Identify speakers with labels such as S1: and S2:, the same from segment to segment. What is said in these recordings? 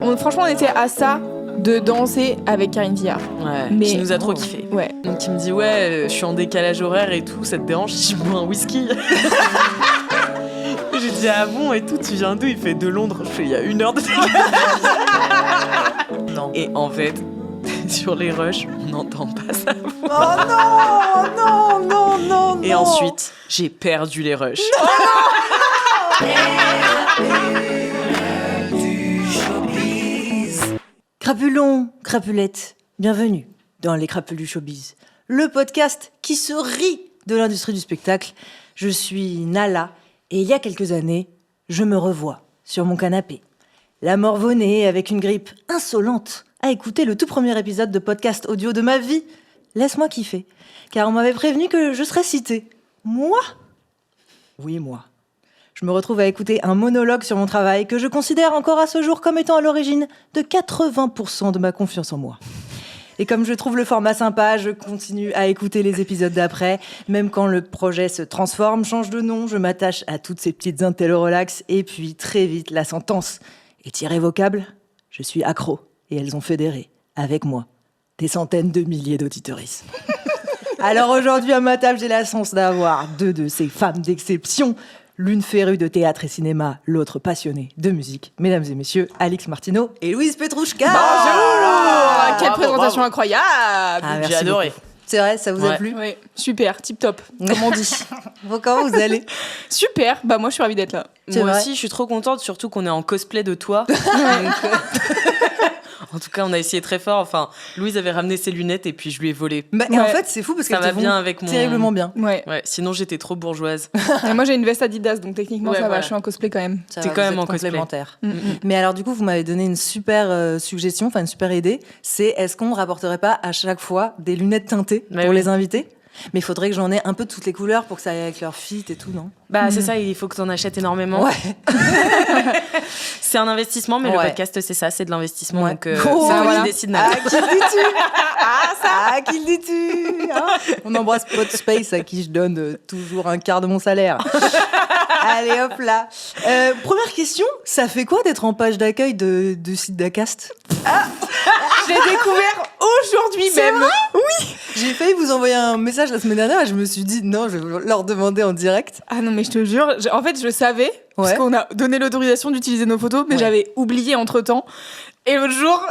S1: Franchement, on était à ça de danser avec Karine Viard.
S2: Ouais,
S1: mais
S2: qui nous a trop kiffé.
S1: Ouais.
S2: Donc il me dit je suis en décalage horaire et tout, ça te dérange si je bois un whisky? J'ai dit ah bon et tout, tu viens d'où? Il fait de Londres. Je fais il y a 1 heure de décalage.
S3: Non.
S2: Et en fait, sur les rushs, on n'entend pas sa voix.
S3: Oh non, non, non, non.
S2: Et ensuite, j'ai perdu les rushs.
S3: Crapulons, crapulettes, bienvenue dans les Crapules du Showbiz, le podcast qui se rit de l'industrie du spectacle. Je suis Nala et il y a quelques années, je me revois sur mon canapé, la morvonnée avec une grippe insolente, à écouter le tout premier épisode de podcast audio de ma vie. Laisse-moi kiffer, car on m'avait prévenu que je serais citée. Moi ? Oui, moi. Je me retrouve à écouter un monologue sur mon travail que je considère encore à ce jour comme étant à l'origine de 80% de ma confiance en moi. Et comme je trouve le format sympa, je continue à écouter les épisodes d'après. Même quand le projet se transforme, change de nom, je m'attache à toutes ces petites intello relax. Et puis très vite, la sentence est irrévocable. Je suis accro et elles ont fédéré, avec moi, des centaines de milliers d'auditeuristes. Alors aujourd'hui, à ma table, j'ai la chance d'avoir 2 de ces femmes d'exception. L'une férue de théâtre et cinéma, l'autre passionnée de musique. Mesdames et messieurs, Alix Martineau et Louise Petrouchka.
S1: Bonjour. Quelle
S2: Bravo,
S1: présentation
S2: bravo.
S1: incroyable.
S3: Merci
S2: J'ai adoré.
S3: beaucoup. C'est vrai, ça vous a plu?
S1: Ouais, super, tip top, comme on dit.
S3: Bon, comment vous allez?
S1: Super, bah moi je suis ravie d'être là.
S3: C'est
S2: Moi
S3: vrai.
S2: aussi, je suis trop contente, surtout qu'on est en cosplay de toi. Donc, en tout cas, on a essayé très fort. Enfin, Louise avait ramené ses lunettes et puis je lui ai volé.
S3: Bah, et en
S1: Ouais.
S3: fait, c'est fou parce
S2: Ça
S3: qu'elles
S2: va
S3: te vont
S2: bien avec mon...
S3: terriblement bien.
S1: Ouais.
S2: Ouais, sinon j'étais trop bourgeoise.
S1: Et moi j'ai une veste Adidas, donc techniquement
S2: Ouais,
S1: ça va,
S2: voilà.
S1: je suis en cosplay quand même.
S3: Ça
S2: T'es
S3: va,
S2: quand
S3: vous
S2: même
S3: êtes
S2: en cosplay.
S3: complémentaires.
S1: Mm.
S3: Mais alors du coup, vous m'avez donné une super suggestion, enfin une super idée. C'est est-ce qu'on ne rapporterait pas à chaque fois des lunettes teintées
S2: Bah
S3: pour
S2: oui.
S3: les invités? Mais il faudrait que j'en ai un peu de toutes les couleurs pour que ça aille avec leur fit et tout, non?
S2: Bah, c'est ça, il faut que t'en achètes énormément.
S3: Ouais.
S2: C'est un investissement, mais
S3: Ouais.
S2: le podcast, c'est ça, c'est de l'investissement.
S3: Ouais.
S2: Donc,
S3: Oh,
S2: c'est toi
S1: voilà.
S2: qui décides, Nala.
S3: À qui le dis-tu? À qui le dis-tu? Hein? On embrasse Podspace à qui je donne toujours un quart de mon salaire. Allez hop là. Première question, ça fait quoi d'être en page d'accueil de site d'Acast?
S1: Je l'ai découvert aujourd'hui
S3: C'est
S1: même.
S3: vrai? J'ai failli vous envoyer un message la semaine dernière et je me suis dit non, je vais leur demander en direct.
S1: Ah non mais je te jure, en fait je savais, parce
S3: Ouais.
S1: qu'on a donné l'autorisation d'utiliser nos photos, mais
S3: Ouais.
S1: j'avais oublié entre temps. Et l'autre jour,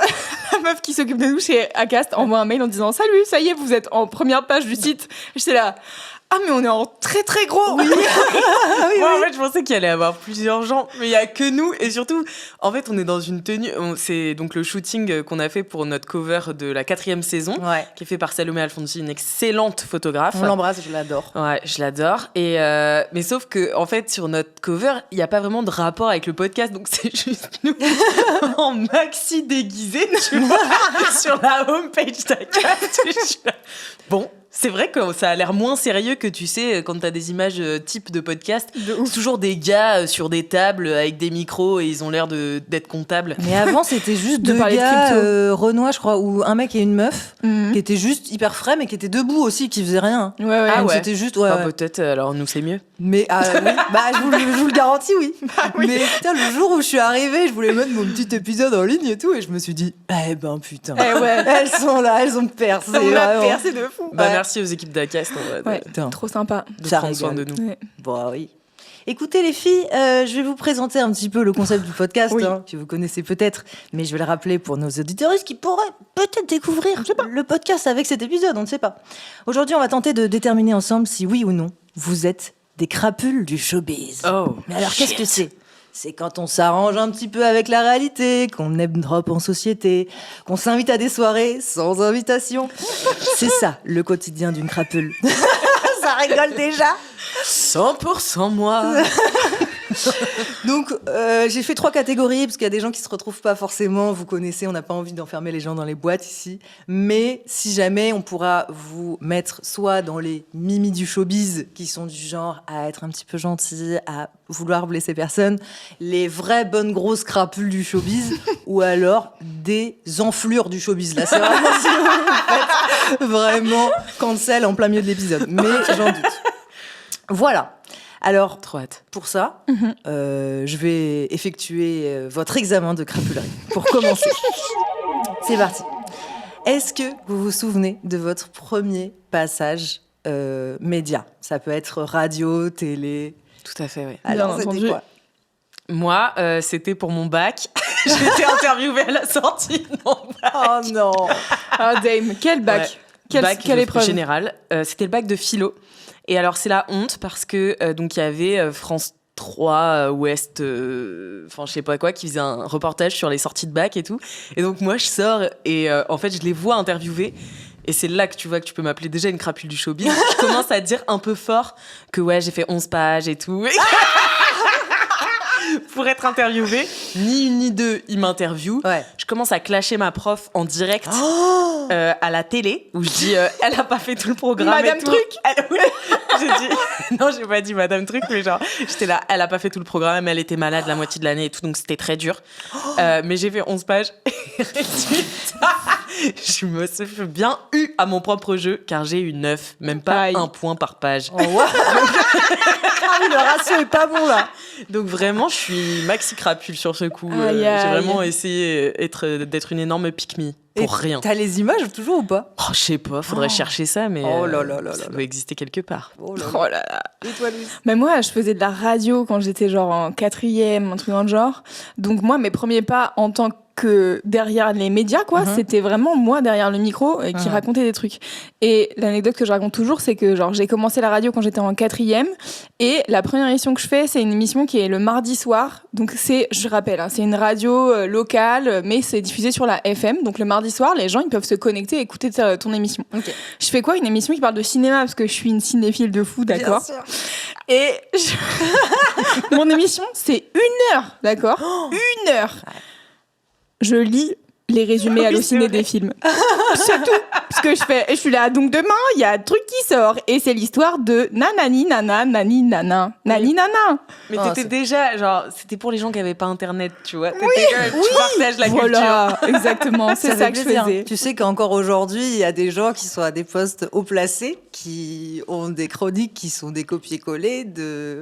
S1: la meuf qui s'occupe de nous chez Acast envoie un mail en disant « Salut, ça y est, vous êtes en première page du site. » J'étais là « Ah mais on est en très très gros !»
S3: Oui. Ah oui,
S2: Moi, en
S3: oui.
S2: fait, je pensais qu'il allait y avoir plusieurs gens, mais il y a que nous. Et surtout, en fait, on est dans une tenue. C'est donc le shooting qu'on a fait pour notre cover de la 4e saison,
S3: Ouais.
S2: qui est fait par Salomé Alfonsi, une excellente photographe.
S3: On l'embrasse, je l'adore.
S2: Ouais, je l'adore. Et mais sauf que en fait sur notre cover, il y a pas vraiment de rapport avec le podcast, donc c'est juste nous en maxi déguisé, tu vois, sur la homepage d'Acast. Je suis là. Bon, c'est vrai que ça a l'air moins sérieux que tu sais quand t'as des images type de podcast. C'est toujours des gars sur des tables avec des micros et ils ont l'air d'être comptables.
S3: Mais avant, c'était juste
S1: De
S3: 2
S1: parler de
S3: gars,
S1: crypto.
S3: Renoir, je crois, ou un mec et une meuf,
S1: Mhm.
S3: qui étaient juste hyper frais, mais qui étaient debout aussi, qui faisaient rien.
S1: Ouais, ouais.
S2: Ah
S3: Donc
S2: ouais.
S3: c'était juste, ouais.
S2: Ah,
S3: ouais.
S2: peut-être alors nous c'est mieux.
S3: Mais oui, bah, je vous le garantis, oui. Mais putain, le jour où je suis arrivée, je voulais mettre mon petit épisode en ligne et tout, et je me suis dit, eh ben putain,
S1: Eh ouais.
S3: elles sont là, elles ont percé.
S1: On l'a
S3: vraiment.
S1: percé de fou.
S2: Bah
S3: Ouais.
S2: merci aux équipes d'Acast en vrai,
S1: Ouais,
S3: Putain.
S1: trop sympa.
S2: de
S3: Ça
S2: prendre soin de
S3: régale.
S2: nous.
S1: Ouais.
S3: Bon, oui. Écoutez les filles, je vais vous présenter un petit peu le concept du podcast,
S1: Oui.
S3: que vous connaissez peut-être, mais je vais le rappeler pour nos auditeurs qui pourraient peut-être découvrir le podcast avec cet épisode, on ne sait pas. Aujourd'hui, on va tenter de déterminer ensemble si oui ou non, vous êtes des crapules du showbiz.
S2: Oh.
S3: Mais alors, qu'est-ce que c'est? C'est quand on s'arrange un petit peu avec la réalité, qu'on name drop en société, qu'on s'invite à des soirées sans invitation. C'est ça, le quotidien d'une crapule. Ça rigole déjà.
S2: 100% moi.
S3: Donc, j'ai fait 3 catégories, parce qu'il y a des gens qui se retrouvent pas forcément, vous connaissez, on n'a pas envie d'enfermer les gens dans les boîtes ici. Mais si jamais, on pourra vous mettre soit dans les mimis du showbiz, qui sont du genre à être un petit peu gentils, à vouloir blesser personne, les vraies bonnes grosses crapules du showbiz, ou alors des enflures du showbiz. Là, c'est vraiment si vous faites vraiment cancel en plein milieu de l'épisode. Mais j'en doute. Voilà. Alors,
S2: Trop hâte.
S3: pour ça,
S1: Mhm.
S3: je vais effectuer votre examen de crapulerie pour commencer. C'est parti. Est-ce que vous vous souvenez de votre premier passage média? Ça peut être radio, télé.
S2: Tout à fait, oui.
S3: Alors,
S1: Bien
S3: c'était
S1: entendu.
S3: quoi?
S2: Moi, c'était pour mon bac. J'étais interviewée à la sortie de mon bac.
S3: Oh non.
S1: Ah, Dame, quel bac
S2: Ouais.
S1: Quelle,
S2: Bac
S1: quelle épreuve
S2: général. C'était le bac de philo. Et alors, c'est la honte parce que donc il y avait France 3 Ouest, enfin je sais pas quoi, qui faisait un reportage sur les sorties de bac et tout. Et donc moi, je sors et en fait, je les vois interviewer. Et c'est là que tu vois que tu peux m'appeler déjà une crapule du showbiz. Je commence à dire un peu fort que ouais, j'ai fait 11 pages et tout. Pour être interviewée, ni une ni deux, il m'interviewe.
S3: Ouais.
S2: Je commence à clasher ma prof en direct à la télé, où je dis elle a pas fait tout le programme.
S1: Madame
S2: et tout.
S1: Truc.
S2: Oui. J'ai dit non, j'ai pas dit Madame Truc, mais genre j'étais là, elle a pas fait tout le programme, elle était malade la moitié de l'année et tout, donc c'était très dur. Mais j'ai fait 11 pages. Et résultat, je me suis bien eu à mon propre jeu, car j'ai eu 9, même pas
S1: Aïe.
S2: 1 point par page.
S3: Oh, ouais. Ah oui, le ratio est pas bon là.
S2: Donc vraiment, je suis maxi crapule sur ce coup.
S1: Aïe,
S2: J'ai
S1: aïe.
S2: vraiment essayé d'être une énorme pick-me pour rien.
S3: T'as les images toujours ou pas?
S2: Oh, je sais pas, faudrait chercher ça, mais
S3: Oh là là là
S2: ça
S3: là
S2: doit exister quelque part.
S3: Oh là là.
S1: Oh là là.
S3: Et toi, Louise?
S1: Mais moi, je faisais de la radio quand j'étais genre en 4e, un truc dans le genre. Donc moi, mes premiers pas en tant que derrière les médias, quoi, c'était vraiment moi derrière le micro qui racontait des trucs. Et l'anecdote que je raconte toujours, c'est que genre j'ai commencé la radio quand j'étais en 4e et la première émission que je fais, c'est une émission qui est le mardi soir. Donc c'est, je rappelle, hein, c'est une radio locale, mais c'est diffusé sur la FM. Donc le mardi soir, les gens ils peuvent se connecter et écouter ton émission.
S3: Ok.
S1: Je fais quoi? Une émission qui parle de cinéma parce que je suis une cinéphile de fou, d'accord?
S3: Bien sûr.
S1: Et mon émission, c'est 1 heure, d'accord? 1 heure. Je lis les résumés hallucinés des films. C'est tout ce que je fais. Et je suis là, donc demain, il y a un truc qui sort. Et c'est l'histoire de nanani nana, nani nana, nani nana.
S2: Mais
S3: Oh,
S2: t'étais
S3: c'est-
S2: déjà, genre, c'était pour les gens qui avaient pas internet, tu vois. Tu partages la culture.
S1: Voilà, exactement, c'est ça
S3: fait
S1: que je
S3: plaisir.
S1: faisais.
S3: Tu sais qu'encore aujourd'hui, il y a des gens qui sont à des postes haut placés, qui ont des chroniques qui sont des copier-coller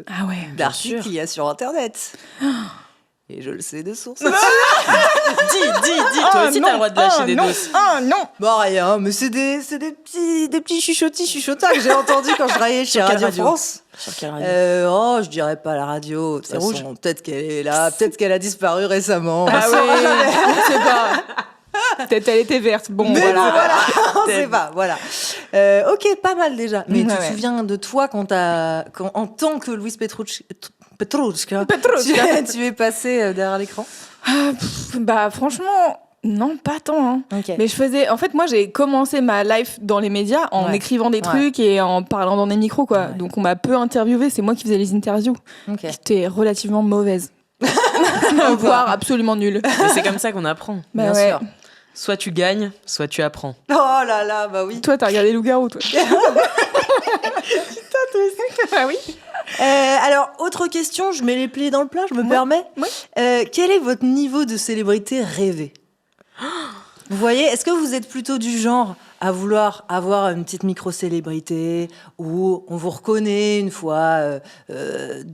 S1: Ah ouais.
S3: d'articles
S2: sûr.
S3: qu'il y a sur Internet. Et je le sais de source.
S2: Dis, toi aussi t'as le droit de lâcher des
S1: non,
S2: doses.
S1: Ah non.
S3: Bon, rien, mais c'est des petits chuchotis que j'ai entendus quand je travaillais chez
S2: Sur quelle
S3: Radio
S2: radio
S3: France.
S2: Sur quelle radio
S3: Oh, je dirais pas la radio. De toute
S2: C'est
S3: façon,
S2: rouge.
S3: peut-être qu'elle est là, peut-être qu'elle a disparu récemment.
S1: Ah
S3: On
S1: ouais,
S3: saura jamais.
S1: on sait pas. Peut-être elle était verte. Bon,
S3: Mais
S1: voilà.
S3: voilà, on sait pas, voilà. Ok, pas mal déjà. Mais tu te
S1: Ouais.
S3: souviens de toi quand en tant que Louise Petrouchka,
S1: Petrouchka.
S3: tu es passée derrière l'écran?
S1: Bah franchement, non, pas tant. Hein.
S3: Ok.
S1: Mais je faisais. En fait, moi, j'ai commencé ma life dans les médias en
S3: Ouais.
S1: écrivant des
S3: Ouais.
S1: trucs et en parlant dans des micros, quoi.
S3: Ouais.
S1: Donc, on m'a peu interviewé. C'est moi qui faisais les interviews.
S3: Ok.
S1: J'étais relativement mauvaise. Voire absolument nulle.
S2: Mais c'est comme ça qu'on apprend.
S1: Bah
S3: Bien
S1: ouais.
S3: sûr.
S2: Soit tu gagnes, soit tu apprends.
S3: Oh là là, bah oui.
S1: Toi, t'as regardé Loup-garou, toi. Putain, toi aussi. Ah oui.
S3: Alors, autre question, je mets les pieds dans le plat, je me permets.
S1: Oui.
S3: Quel est votre niveau de célébrité rêvé? Vous voyez, est-ce que vous êtes plutôt du genre à vouloir avoir une petite micro-célébrité où on vous reconnaît une fois,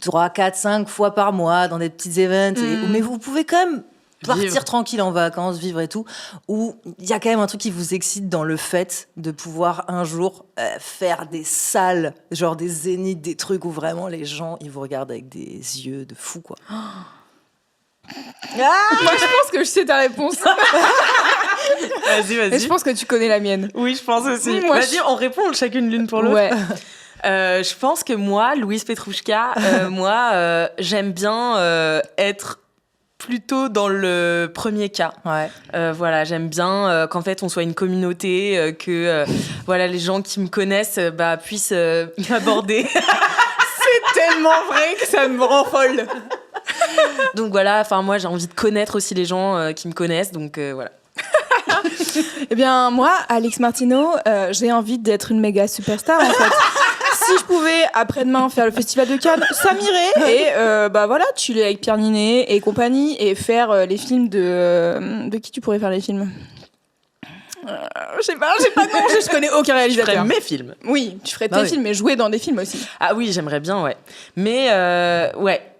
S3: 3, 4, 5 fois par mois dans des petits events, mais vous pouvez quand même partir
S2: Vivre.
S3: tranquille en vacances, vivre et tout, ou il y a quand même un truc qui vous excite dans le fait de pouvoir un jour faire des salles, genre des zéniths, des trucs où vraiment les gens, ils vous regardent avec des yeux de fou, quoi.
S1: Moi, je pense que je sais ta réponse.
S2: Vas-y,
S1: Et
S2: vas-y.
S1: je pense que tu connais la mienne.
S2: Oui, je pense aussi.
S1: Moi,
S2: Vas-y, on répond chacune l'une pour l'autre.
S1: Ouais.
S2: Je pense que moi, Louise Petrouchka, j'aime bien être plutôt dans le premier cas.
S3: Ouais.
S2: Voilà, j'aime bien qu'en fait on soit une communauté, que voilà, les gens qui me connaissent puissent m'aborder.
S1: C'est tellement vrai que ça me rend folle.
S2: Donc voilà, enfin moi j'ai envie de connaître aussi les gens qui me connaissent, donc voilà.
S1: Eh bien, moi, Alix Martineau, j'ai envie d'être une méga superstar, en fait. Si je pouvais, après-demain, faire le festival de Cannes, ça m'irait. Et voilà, chiller avec Pierre Ninet et compagnie et faire les films de... de qui tu pourrais faire les films Je sais pas de nom, je connais aucun réalisateur.
S2: Je ferais mes films.
S1: Oui, tu ferais tes films, mais jouer dans des films aussi.
S2: Ah oui, j'aimerais bien, ouais. Mais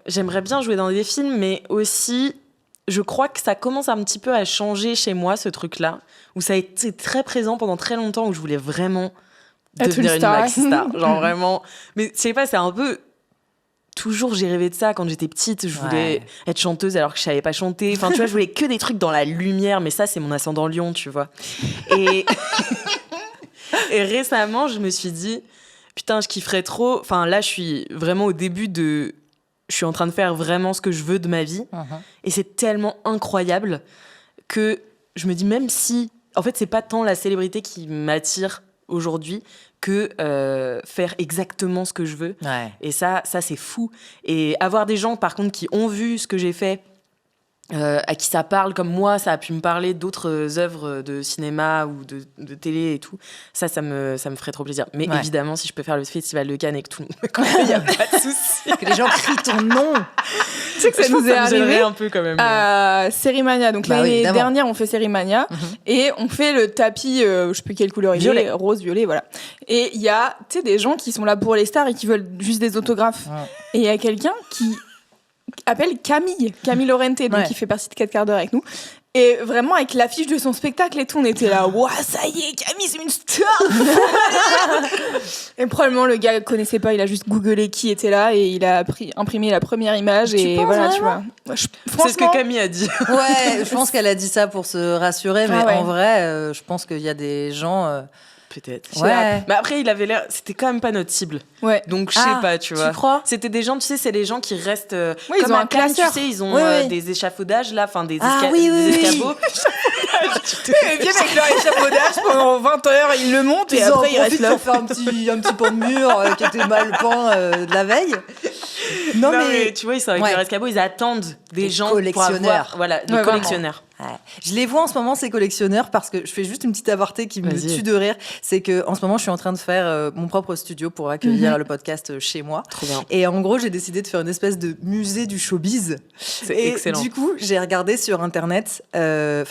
S2: j'aimerais bien jouer dans des films, mais aussi, je crois que ça commence un petit peu à changer chez moi, ce truc-là, où ça a été très présent pendant très longtemps, où je voulais vraiment devenir une maxi-star. Genre vraiment. Mais je sais pas, c'est un peu... Toujours, j'ai rêvé de ça quand j'étais petite. Je voulais être chanteuse alors que je savais pas chanter. Enfin, tu vois, je voulais que des trucs dans la lumière. Mais ça, c'est mon ascendant Lion, tu vois. Et récemment, je me suis dit, putain, je kifferais trop. Enfin, là, je suis vraiment au début de... Je suis en train de faire vraiment ce que je veux de ma vie. Et c'est tellement incroyable que je me dis, même si... En fait, c'est pas tant la célébrité qui m'attire aujourd'hui que faire exactement ce que je veux. Et ça c'est fou. Et avoir des gens, par contre, qui ont vu ce que j'ai fait, à qui ça parle, comme moi, ça a pu me parler d'autres œuvres de cinéma ou de télé et tout, ça me ferait trop plaisir. Mais évidemment, si je peux faire le festival de Cannes et que tout le monde me connaît, il n'y a pas de souci.
S3: Que les gens crient ton nom.
S1: Tu sais que ça nous est arrivé
S2: un peu quand même.
S1: À Sérimania. Donc l'année dernière, on fait Sérimania et on fait le tapis, je sais plus quelle couleur il est, rose, violet, voilà. Et il y a, tu sais, des gens qui sont là pour les stars et qui veulent juste des autographes. Et il y a quelqu'un qui appelle Camille Laurente, donc qui fait partie de 4 quarts d'heure avec nous. Et vraiment, avec l'affiche de son spectacle et tout, on était là, waouh, ça y est, Camille, c'est une star! Et probablement, le gars connaissait pas, il a juste googlé qui était là et il a imprimé la première image. Et voilà, tu vois.
S2: C'est ce que Camille a dit.
S3: Ouais, je pense qu'elle a dit ça pour se rassurer, mais en vrai, je pense qu'il y a des gens...
S2: Peut-être.
S3: Ouais.
S2: Mais après, il avait l'air... C'était quand même pas notre cible.
S1: Ouais.
S2: Donc, je sais pas, tu vois.
S3: Tu crois ?
S2: C'était des gens, tu sais, c'est les gens qui restent...
S1: Oui,
S2: comme
S1: ils ont un classeur.
S2: Tu sais, ils ont des échafaudages, là, enfin, des escabeaux.
S1: Ils viennent avec leur échafaudage pendant 20 heures, ils le montent et après, ils restent là.
S3: Pour faire un petit pan de mur qui était mal peint de la veille.
S2: Non, mais tu vois, ils sont avec leur escabeau, ils attendent des gens
S3: collectionneurs.
S2: Pour avoir... Voilà, des collectionneurs.
S3: Ouais. Je les vois en ce moment, ces collectionneurs, parce que je fais juste une petite aparté qui me tue de rire. C'est que en ce moment, je suis en train de faire mon propre studio pour accueillir le podcast chez moi.
S2: Trop bien.
S3: Et en gros, j'ai décidé de faire une espèce de musée du showbiz.
S2: C'est excellent.
S3: Du coup, j'ai regardé sur Internet,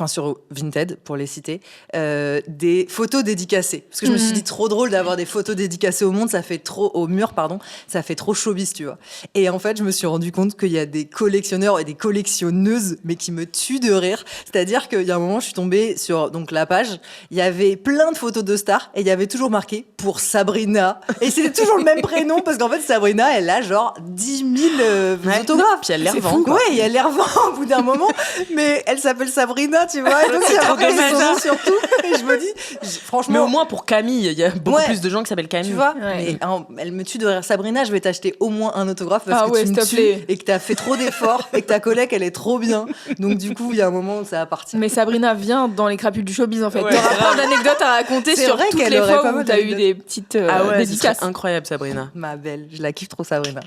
S3: sur Vinted, pour les citer, des photos dédicacées. Parce que je me suis dit, trop drôle d'avoir des photos dédicacées au mur, ça fait trop showbiz, tu vois. Et en fait, je me suis rendu compte qu'il y a des collectionneurs et des collectionneuses, mais qui me tuent de rire. C'est-à-dire qu'il y a un moment, je suis tombée sur la page, il y avait plein de photos de stars et il y avait toujours marqué « pour Sabrina ». Et c'était toujours le même prénom parce qu'en fait, Sabrina, elle a genre 10 000 autographes.
S2: Puis elle les revend.
S3: Ouais, et elle les revend au bout d'un moment, mais elle s'appelle Sabrina, tu vois. Et donc, il y a marqué son nom surtout. Et je me dis, franchement...
S2: Mais au moins, pour Camille, il y a beaucoup plus de gens qui s'appellent Camille.
S3: Tu vois, mais elle me tue de rire. Sabrina, je vais t'acheter au moins un autographe parce que tu me tues et que t'as fait trop d'efforts et que ta collègue, elle est trop bien. Donc du coup, il y a un moment où ça va partir.
S1: Mais Sabrina vient dans les crapules du showbiz en fait. T'auras plein d'anecdotes à raconter sur toutes les fois où t'as eu des petites dédicaces.
S2: Incroyable, Sabrina.
S3: Ma belle, je la kiffe trop, Sabrina.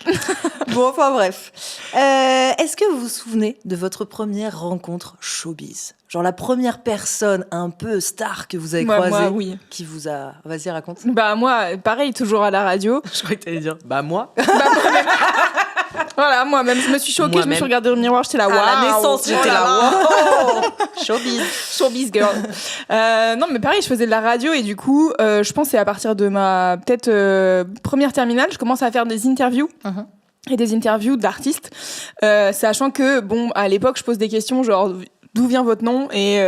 S3: Bon, enfin bref. Est-ce que vous vous souvenez de votre première rencontre showbiz ? Genre la première personne un peu star que vous avez croisée,
S1: moi, oui.
S3: Qui vous a... Vas-y, raconte.
S1: Bah moi, pareil, toujours à la radio.
S2: Je croyais que t'allais dire, bah moi.
S1: Voilà, moi-même, je me suis choquée, je me suis regardée dans le miroir, j'étais là, waouh.
S2: À la naissance, j'étais là, waouh.
S1: Showbiz girl. Non, mais pareil, je faisais de la radio et du coup, je pense que c'est à partir de ma peut-être première terminale, je commence à faire des interviews. Et des interviews d'artistes, sachant que, bon, à l'époque, je pose des questions genre, d'où vient votre nom et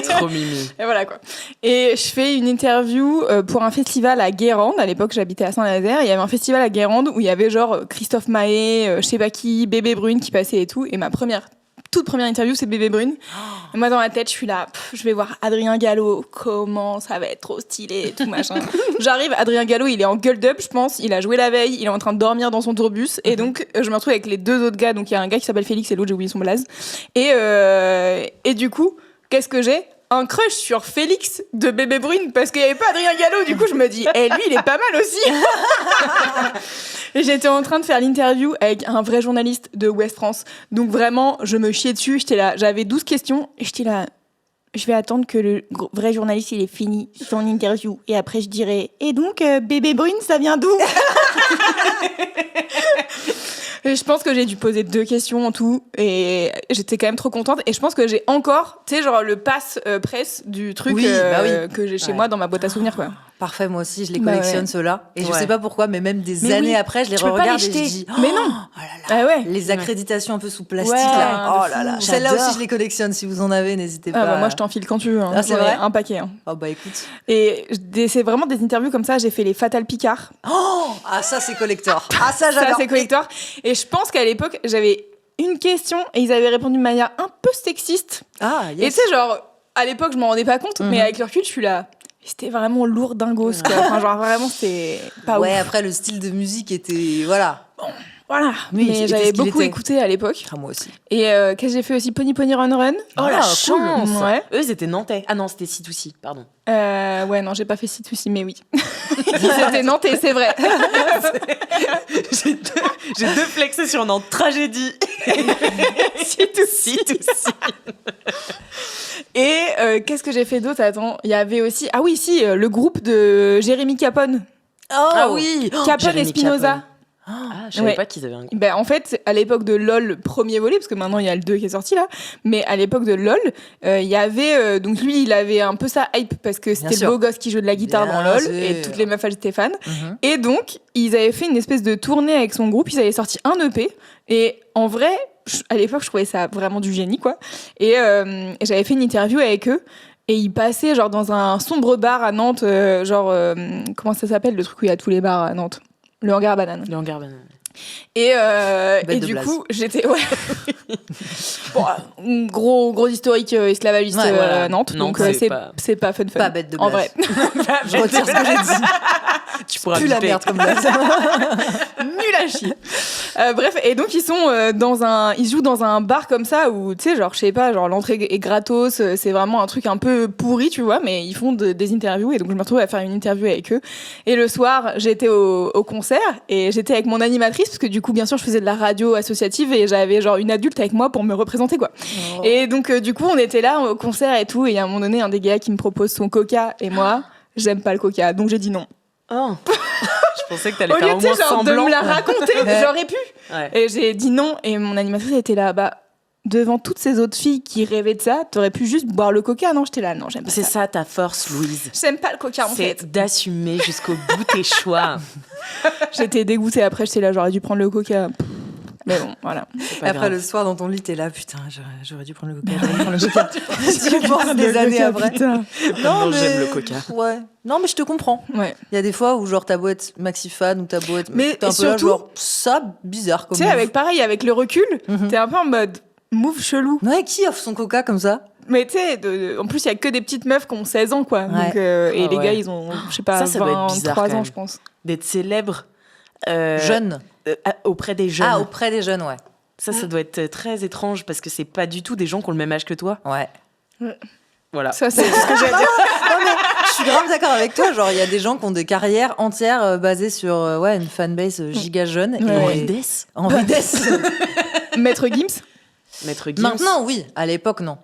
S2: trop mimi.
S1: Et voilà quoi. Et je fais une interview pour un festival à Guérande. À l'époque, j'habitais à Saint-Nazaire. Il y avait un festival à Guérande où il y avait genre Christophe Maé, je sais pas qui, Bébé Brune qui passait et tout. Et ma toute première interview, c'est Bébé Brune. Et moi, dans la tête, je suis là, je vais voir Adrien Gallo. Comment ça va être trop stylé et tout machin. J'arrive, Adrien Gallo, il est en gueule d'up, je pense. Il a joué la veille, il est en train de dormir dans son tourbus. Et donc, je me retrouve avec les deux autres gars. Donc, il y a un gars qui s'appelle Félix et l'autre, j'ai oublié son blaze. Et du coup, qu'est-ce que j'ai ? Un crush sur Félix de Bébé Brune parce qu'il n'y avait pas Adrien Gallo. Du coup, je me dis, lui, il est pas mal aussi. Et j'étais en train de faire l'interview avec un vrai journaliste de Ouest France. Donc vraiment, je me chiais dessus. J'étais là, j'avais 12 questions et j'étais là, je vais attendre que le vrai journaliste il ait fini son interview et après je dirai, et donc Bébé Brune, ça vient d'où? Et je pense que j'ai dû poser 2 questions en tout et j'étais quand même trop contente. Et je pense que j'ai encore, tu sais, genre le pass presse du truc que j'ai chez moi dans ma boîte à souvenirs, quoi.
S3: Parfait, moi aussi, je les collectionne ceux-là. Et je sais pas pourquoi, mais même des années après, je les regarde et je dis
S1: mais non.
S3: Oh là là, les accréditations un peu sous plastique là. Oh là là. Celle-là aussi, je les collectionne. Si vous en avez, n'hésitez pas.
S1: Bah, moi, je t'enfile quand tu veux.
S3: Ah, c'est vrai,
S1: un paquet.
S3: Oh bah écoute.
S1: Et c'est vraiment des interviews comme ça. J'ai fait les Fatal Picard.
S3: Oh, ah ça c'est collector. Ah ça j'adore.
S1: Ça c'est collector. Et je pense qu'à l'époque, j'avais une question et ils avaient répondu de manière un peu sexiste.
S3: Ah yes.
S1: Et tu sais, genre, à l'époque, je m'en rendais pas compte, mais avec le recul, je suis là. C'était vraiment lourd dingos, quoi. Enfin, genre, vraiment, c'était pas ouf.
S3: Après, le style de musique était. Voilà.
S1: Bon, voilà.
S3: Oui,
S1: mais j'avais beaucoup écouté à l'époque.
S3: Ah, moi aussi.
S1: Et qu'est-ce que j'ai fait aussi Pony Pony Run Run.
S2: Oh la chance
S1: cool. Ouais.
S2: Eux, ils étaient nantais. Ah non, c'était C2C, pardon.
S1: Ouais, non, j'ai pas fait C2C, mais oui. C'était nantais, c'est vrai.
S2: J'ai deux flexés sur Nantes. Tragédie.
S1: C2C. Et qu'est-ce que j'ai fait d'autre? Attends, il y avait aussi... Ah oui, si, le groupe de Jérémy Capone.
S3: Oh,
S2: ah oui,
S1: Capone et Spinoza.
S2: Ah, je savais pas qu'ils avaient un groupe.
S1: Ben, en fait, à l'époque de LOL, premier volet, parce que maintenant il y a le 2 qui est sorti là, mais à l'époque de LOL, il y avait. Donc lui, il avait un peu sa hype parce que c'était le beau gosse qui jouait de la guitare dans LOL et toutes les meufs elles étaient fans. Et donc, ils avaient fait une espèce de tournée avec son groupe, ils avaient sorti un EP. Et en vrai, à l'époque, je trouvais ça vraiment du génie, quoi. Et j'avais fait une interview avec eux. Et ils passaient genre dans un sombre bar à Nantes, comment ça s'appelle, le truc où il y a tous les bars à Nantes? Le hangar à banane.
S2: Le hangar banane.
S1: Et du coup, j'étais... Ouais. Bon, gros historique esclavagiste à Nantes.
S2: Non,
S1: donc c'est pas fun.
S3: Pas bête de
S1: en
S3: blague.
S1: vrai.
S3: Je retire ce que j'ai dit.
S2: Tu pourras
S3: plus la
S2: biper.
S3: merde comme blague.
S1: Nul à chier. Bref, et donc ils sont ils jouent dans un bar comme ça où, tu sais, genre, je sais pas, genre l'entrée est gratos, c'est vraiment un truc un peu pourri, tu vois, mais ils font des interviews et donc je me retrouve à faire une interview avec eux. Et le soir, j'étais au concert et j'étais avec mon animatrice parce que du coup, bien sûr, je faisais de la radio associative et j'avais genre une adulte avec moi pour me représenter, quoi. Oh. Et donc, du coup, on était là au concert et tout, et à un moment donné, un des gars qui me propose son coca et moi, j'aime pas le coca, donc j'ai dit non.
S2: Oh. Je pensais que t'allais faire au moins
S1: genre
S2: semblant.
S1: de me la raconter, j'aurais pu.
S2: Ouais.
S1: Et j'ai dit non, et mon animatrice était là, devant toutes ces autres filles qui rêvaient de ça, t'aurais pu juste boire le coca. Non, j'étais là, non, j'aime pas ça.
S2: C'est ça ta force, Louise.
S1: J'aime pas le coca, en fait.
S2: C'est d'assumer jusqu'au bout tes choix.
S1: J'étais dégoûtée, après j'étais là, j'aurais dû prendre le coca. Mais bon, voilà.
S3: Après, grave. Le soir, dans ton lit, t'es là, putain, j'aurais dû prendre le coca. Tu penses des années après.
S2: Non, mais j'aime le coca.
S3: Ouais. Non, mais je te comprends.
S1: Ouais.
S3: Il y a des fois où, genre, t'as beau être maxi fan ou t'as beau être.
S1: Mais
S3: t'es un peu là, genre, ça, bizarre comme.
S1: Tu sais, avec le recul, t'es un peu en mode move chelou.
S3: Ouais, qui offre son coca comme ça?
S1: Mais tu sais, en plus, il y a que des petites meufs qui ont 16 ans, quoi. Ouais. Donc, et les gars, ils ont, je sais pas,
S2: ça 23
S1: ans, je pense.
S2: D'être célèbre.
S3: Jeune.
S2: Auprès des jeunes.
S3: Ah, auprès des jeunes, ouais.
S2: Ça doit être très étrange parce que c'est pas du tout des gens qui ont le même âge que toi.
S3: Ouais.
S2: Voilà.
S1: Ça, c'est ce que j'ai à dire.
S3: Non, mais je suis grave d'accord avec toi. Genre, il y a des gens qui ont des carrières entières basées sur une fanbase giga jeune.
S2: Ouais.
S3: En vitesse.
S1: Maître Gims.
S3: Maintenant, oui. À l'époque, non.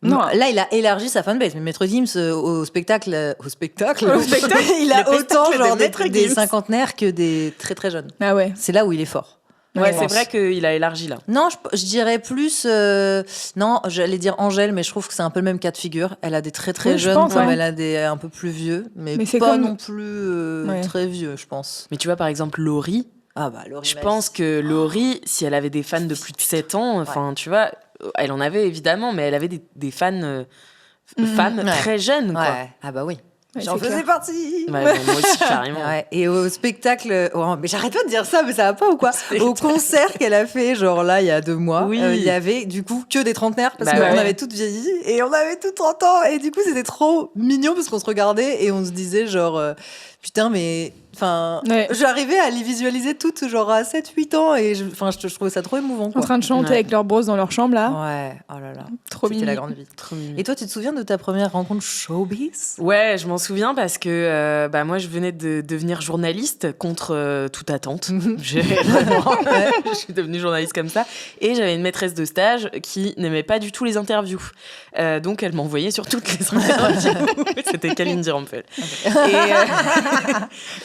S3: Non. Là, il a élargi sa fanbase. Mais Maître Gims, au spectacle, il a autant genre des cinquantenaires que des très très jeunes.
S1: Ah ouais.
S3: C'est là où il est fort.
S2: Ouais, c'est vrai qu'il a élargi là.
S3: Non, je dirais plus. Non, j'allais dire Angèle, mais je trouve que c'est un peu le même cas de figure. Elle a des très très jeunes, comme elle a des un peu plus vieux, mais pas non plus très vieux, je pense.
S2: Mais tu vois, par exemple, Laurie.
S3: Ah bah, Laurie.
S2: Je pense que Laurie, si elle avait des fans de plus de 7 ans, enfin, tu vois, elle en avait évidemment, mais elle avait des fans femmes très jeunes, quoi.
S3: Ouais. Ah bah oui. J'en faisais partie.
S2: Ouais, moi aussi, carrément.
S3: Ouais. Et au spectacle, mais j'arrête pas de dire ça, mais ça va pas ou quoi? Au concert qu'elle a fait, genre là, il y a 2 mois, il y avait du coup que des trentenaires parce qu'on avait toutes vieilli et on avait toutes 30 ans. Et du coup, c'était trop mignon parce qu'on se regardait et on se disait genre, putain, mais... Enfin, j'arrivais à les visualiser toutes genre à 7-8 ans et je trouvais ça trop émouvant, quoi.
S1: En train de chanter avec leur brosse dans leur chambre là.
S3: Ouais, oh là là.
S1: Trop
S3: C'était la grande vie. Et toi, tu te souviens de ta première rencontre showbiz?
S2: Ouais, je m'en souviens parce que moi je venais de devenir journaliste contre toute attente. Je suis devenue journaliste comme ça et j'avais une maîtresse de stage qui n'aimait pas du tout les interviews. Donc elle m'envoyait sur toutes les interviews. C'était Kalindi Dirampel.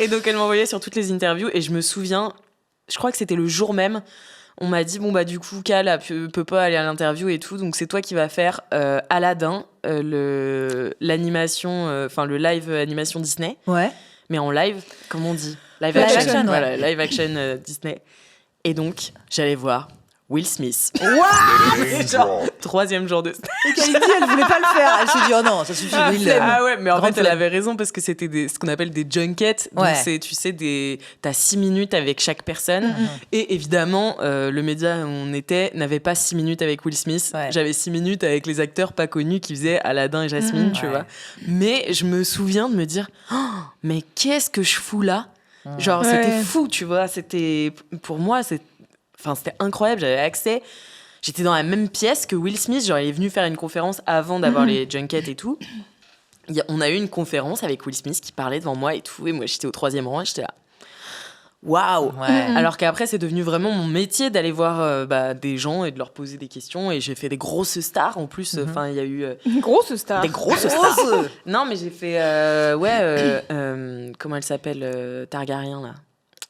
S2: Et donc elle m'envoyait sur toutes les interviews et je me souviens je crois que c'était le jour même. On m'a dit, bon, bah, du coup, Cal peut pas aller à l'interview et tout, donc c'est toi qui vas faire Aladdin, l'animation, enfin, le live animation Disney.
S3: Ouais.
S2: Mais en live, comment on dit ? Live
S3: Live
S2: action.
S3: action,
S2: Voilà, live action Disney. Et donc, j'allais voir Will Smith. Genre, 3e jour de stage.
S3: Et Kalindi, elle voulait pas le faire. Elle s'est dit, oh non, ça suffit, Will.
S2: Ah ouais, mais en
S3: Grande
S2: fait, elle
S3: flemme.
S2: avait raison parce que c'était ce qu'on appelle des junkets. Donc,
S3: Ouais.
S2: c'est, tu sais, t'as 6 minutes avec chaque personne. Et évidemment, le média où on était n'avait pas 6 minutes avec Will Smith.
S3: Ouais.
S2: J'avais 6 minutes avec les acteurs pas connus qui faisaient Aladdin et Jasmine, tu
S3: Ouais.
S2: vois. Mais je me souviens de me dire, oh, mais qu'est-ce que je fous là ? Genre,
S1: Ouais.
S2: c'était fou, tu vois. Pour moi, c'était incroyable. J'avais accès. J'étais dans la même pièce que Will Smith. Genre, il est venu faire une conférence avant d'avoir les junkets et tout. On a eu une conférence avec Will Smith qui parlait devant moi et tout. Et moi, j'étais au 3e rang et j'étais là. Waouh!
S3: Ouais.
S2: Alors qu'après, c'est devenu vraiment mon métier d'aller voir des gens et de leur poser des questions. Et j'ai fait des grosses stars en plus. Enfin, il y a eu
S1: Une grosse star.
S2: des grosses stars. Non, mais j'ai fait. Comment elle s'appelle Targaryen, là.